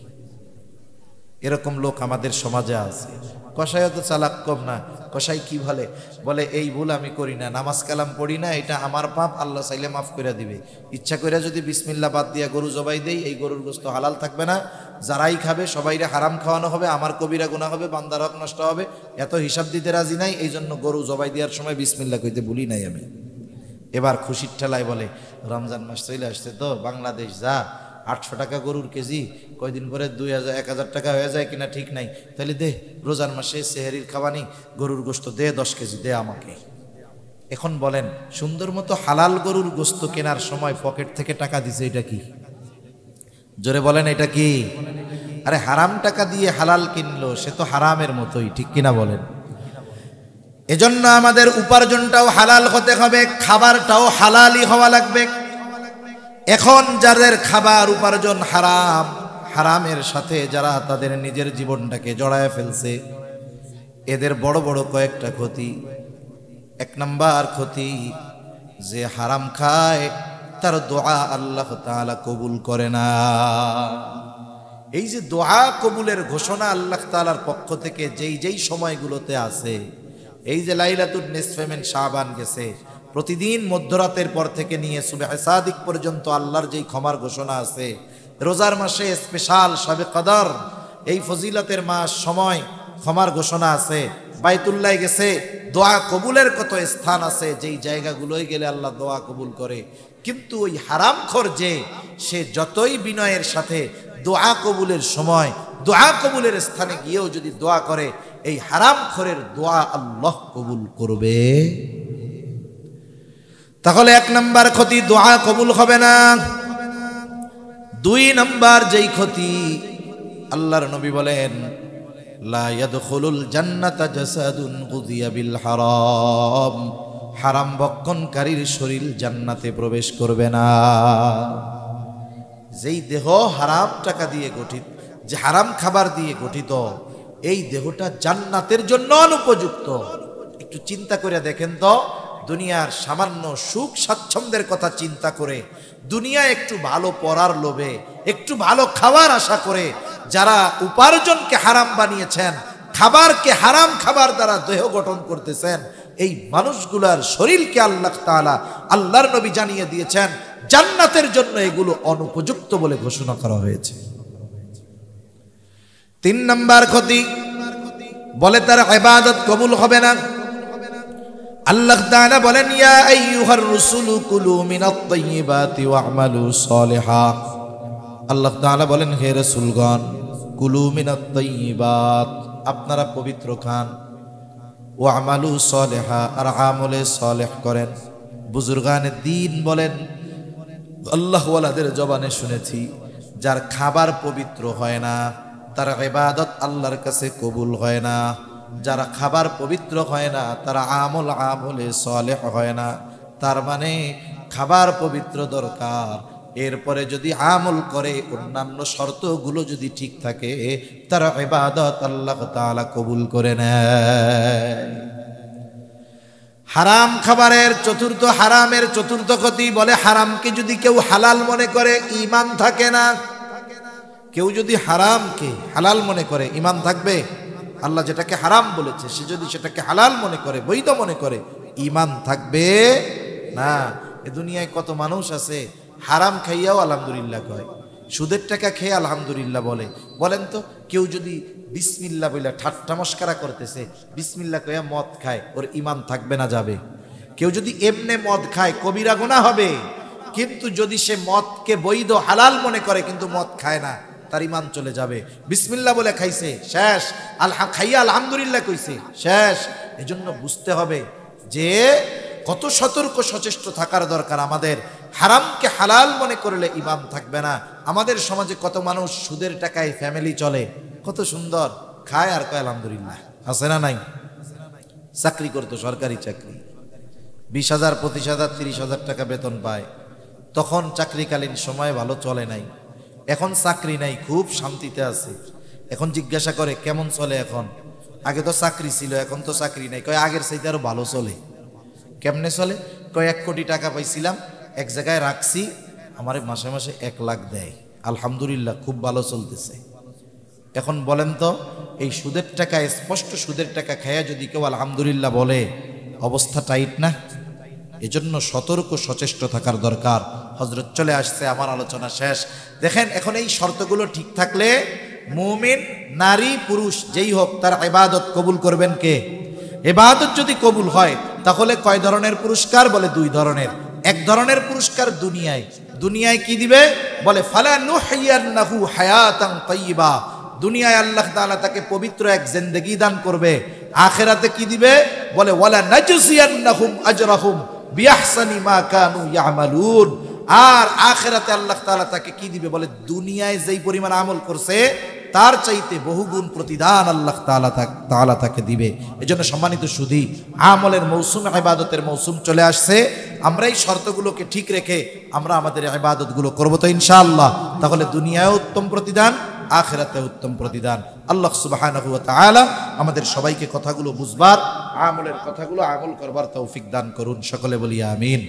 এরকম লোক আমাদের সমাজে আছে। কসাইও তো চালাক কম না। কসাই কি বলে এই ভুল আমি করি না, নামাজ কালাম পড়ি না, এটা আমার পাপ, আল্লাহ চাইলে মাফ করে দিবে। ইচ্ছা করে যদি বিসমিল্লাহ বাদ দিয়া গরু জবাই দেই, এই গরুর গোশত হালাল থাকবে না, যারাই খাবে সবাইরে হারাম খাওয়ানো হবে, আমার কবিরা গুনাহ হবে, বান্দার হক নষ্ট হবে, এত হিসাব দিতে রাজি নাই। এই জন্য গরু জবাই দেওয়ার সময় বিসমিল্লাহ কইতে ভুলি নাই আমি। এবার খুশির ঠেলায় বলে, রমজান মাস চলে আসছে তো, বাংলাদেশ যা 800 টাকা গরুর কেজি, কয়দিন পরে 2000-1000 টাকা হয়ে যায় কিনা ঠিক নাই, তাহলে দে, রোজার মাসে সেহরির খাবানি গরুর গোশত দে, 10 কেজি দে আমাকে। এখন বলেন, সুন্দর মতো হালাল গরুর গোশত কেনার সময় পকেট থেকে টাকা দিছে, এটা কি? জোরে বলেন, এটা কি? আরে হারাম টাকা দিয়ে হালাল কিনলো, সে তো হারামের মতোই, ঠিক কিনা বলেন? এজন্য আমাদের উপার্জনটাও হালাল হতে হবে, খাবারটাও হালালই হওয়া লাগবে। এখন যাদের খাবার উপার্জন হারাম, হারামের সাথে যারা তাদের নিজের জীবনটাকে জড়ায় ফেলছে, এদের বড় বড় কয়েকটা ক্ষতি। 1 নাম্বার ক্ষতি, যে হারাম খায় তার দোয়া আল্লাহ তাআলা কবুল করে না। এই যে দোয়া কবুলের ঘোষণা আল্লাহ তাআলার পক্ষ থেকে যেই সময়গুলোতে আছে, এই যে লাইলাতুন নিসফে মিন শাবান গেছে, প্রতিদিন মধ্যরাতের পর থেকে নিয়ে সুবহে সাদিক পর্যন্ত আল্লাহর যেই ক্ষমার ঘোষণা আছে, রোজার মাসে স্পেশাল শবে কদর, এই ফজিলতের মাস, সময় ক্ষমার ঘোষণা আছে, বাইতুল্লাহ গেছে, দোয়া কবুলের কত স্থান আছে, যেই জায়গাগুলোয় গেলে আল্লাহ দোয়া কবুল করে। কিন্তু ওই হারামখোর যে, সে যতই বিনয়ের সাথে দোয়া কবুলের সময়, দোয়া কবুলের স্থানে গিয়েও যদি দোয়া করে, এই হারামখোরের দোয়া আল্লাহ কবুল করবে। তাহলে 1 নাম্বার ক্ষতি, দোয়া কবুল হবে না। 2 নাম্বার যেই ক্ষতি, আল্লাহর নবী বলেন, লা ইয়াদখুলুল জান্নাতা জাসাদুন গুযিয়া বিল হারাম, হারাম ভক্ষণকারীর শরীর জান্নাতে প্রবেশ করবে না। যেই দেহ হারাম টাকা দিয়ে গঠিত, যে হারাম খাবার দিয়ে গঠিত, এই দেহটা জান্নাতের জন্য অনুপযুক্ত। একটু চিন্তা করে দেখেন তো, দুনিয়ার সামান্য সুখ স্বাচ্ছন্দ্যের কথা চিন্তা করে, দুনিয়া একটু ভালো পড়ার লোভে, একটু ভালো খাওয়ার আশা করে যারা উপার্জনকে হারাম বানিয়েছেন, খাবারকে হারাম খাবার দ্বারা দেহ গঠন করতেছেন, এই মানুষগুলার শরীরকে আল্লাহ তাআলা, আল্লাহর নবী জানিয়ে দিয়েছেন, জান্নাতের জন্য এগুলো অনুপযুক্ত বলে ঘোষণা করা হয়েছে। 3 নাম্বার ক্ষতি, বলে তার ইবাদত কবুল হবে না। আল্লাহ তাআলা বলেন, ইয়া আইয়ুহার রাসূলু কুলু মিনাত তাইয়্যিবাতি ওয়া'মালু সলিহা। আল্লাহ তাআলা বলেন, হে রাসূলগণ, কুলু মিনাত তাইয়্যিবাত, আপনারা পবিত্র খান, ওয়া'মালু সলিহা, আর আমলে সলেহ করেন। বুজুর্গানে দ্বীন বলেন, আল্লাহ ওয়ালাদের জবানে শুনেছি, যার খাবার পবিত্র হয় না তার ইবাদত আল্লাহর কাছে কবুল হয় না। যারা খাবার পবিত্র হয় না তারা আমলে সলেহ হয় না। তার মানে খাবার পবিত্র দরকার, এরপরে যদি আমল করে অন্যান্য শর্তগুলো যদি ঠিক থাকে তার ইবাদত আল্লাহ তাআলা কবুল করে নেয়। হারাম খাবারের চতুর্থ, হারামের চতুর্থ ক্ষতি, বলে হারামকে যদি কেউ হালাল মনে করে ঈমান থাকে না। কেউ যদি হারামকে হালাল মনে করে ঈমান থাকবে? আল্লাহ যেটাকে হারাম বলেছে সে যদি সেটাকে হালাল মনে করে, বৈধ মনে করে, ঈমান থাকবে না। এ দুনিয়ায় কত মানুষ আছে হারাম খাইয়াও আলহামদুলিল্লাহ কয়, সুদের টাকা খেয়ে আলহামদুলিল্লাহ বলে। বলেন তো, কেউ যদি বিসমিল্লাহ বলে ঠাট্টা মস্করা করতেছে, বিসমিল্লাহ কইয়া মদ খায়, ওর ঈমান থাকবে না যাবে? কেউ যদি এমনে মদ খায় কবিরা গুনাহ হবে, কিন্তু যদি সে মদকে বৈধ হালাল মনে করে কিন্তু মদ খায় না, তার ঈমান চলে যাবে। বিসমিল্লাহ বলে খাইছে, শেষ। খাইয়া আলহামদুলিল্লাহ কইছে, শেষ। এজন্য বুঝতে হবে যে কত সতর্ক সচেষ্ট থাকার দরকার আমাদের। হারামকে হালাল মনে করলে ঈমান থাকবে না। আমাদের সমাজে কত মানুষ সুদের টাকায় ফ্যামিলি চলে, কত সুন্দর খায় আর কয় আলহামদুলিল্লাহ। আছে না নাই? চাকরি করতো, সরকারি চাকরি, 20,000, 25,000, 30,000 টাকা বেতন পায়। তখন চাকরিকালীন সময় ভালো চলে নাই, এখন চাকরি নাই, খুব শান্তিতে আছে। এখন জিজ্ঞাসা করে কেমন চলে এখন? আগে তো চাকরি ছিল, এখন তো চাকরি নাই। কয় আগের চাইতে আরো ভালো চলে। কেমনে চলে? কয় 1 কোটি টাকা পাইছিলাম, এক জায়গায় রাখছি, আমার মাসে মাসে 1 লাখ দেয়, আলহামদুলিল্লাহ খুব ভালো চলতেছে। এখন বলেন তো, এই সুদের টাকা, স্পষ্ট সুদের টাকা খায়া যদি কেউ আলহামদুলিল্লাহ বলে, অবস্থা টাইট না? এজন্য সতর্ক সচেষ্ট থাকার দরকার। হযরত চলে আসছে, আমার আলোচনা শেষ। দেখেন, এখন এই শর্তগুলো ঠিক থাকলে মুমিন নারী পুরুষ যেই হোক তার ইবাদত কবুল করবেন কে? ইবাদত যদি কবুল হয় তাহলে কয় ধরনের পুরস্কার? বলে 2 ধরনের। এক ধরনের পুরস্কার দুনিয়ায়। দুনিয়ায় কি দিবে? বলে ফালা নুহইয়ান্নাহু হায়াতান তাইয়্যিবা, দুনিয়ায় আল্লাহ তাআলা তাকে পবিত্র এক জিন্দেগি দান করবে। আখিরাতে কি দিবে? বলে ওয়ালা নাজসিয়ান্নাহুম আজরাহুম বিআহসানি মা কানু ইয়ামালুন, আর আখিরাতে আল্লাহ তাআলা তাকে কি দিবে? বলে দুনিয়ায় যেই পরিমাণ আমল করছে তার চাইতে বহুগুণ প্রতিদান আল্লাহ তাআলা তাকে দিবে। এজন্য সম্মানিত সুধী, আমলের মৌসুম, ইবাদতের মৌসুম চলে আসছে। আমরা এই শর্তগুলোকে ঠিক রেখে আমরা আমাদের ইবাদতগুলো করব তো ইনশাআল্লাহ। তাহলে দুনিয়ায় উত্তম প্রতিদান, আখিরাতে উত্তম প্রতিদান। আল্লাহ সুবহানাহু ওয়া তাআলা আমাদের সবাইকে কথাগুলো বুঝবার, আমলের কথাগুলো আমল করবার তৌফিক দান করুন। সকলে বলি আমিন।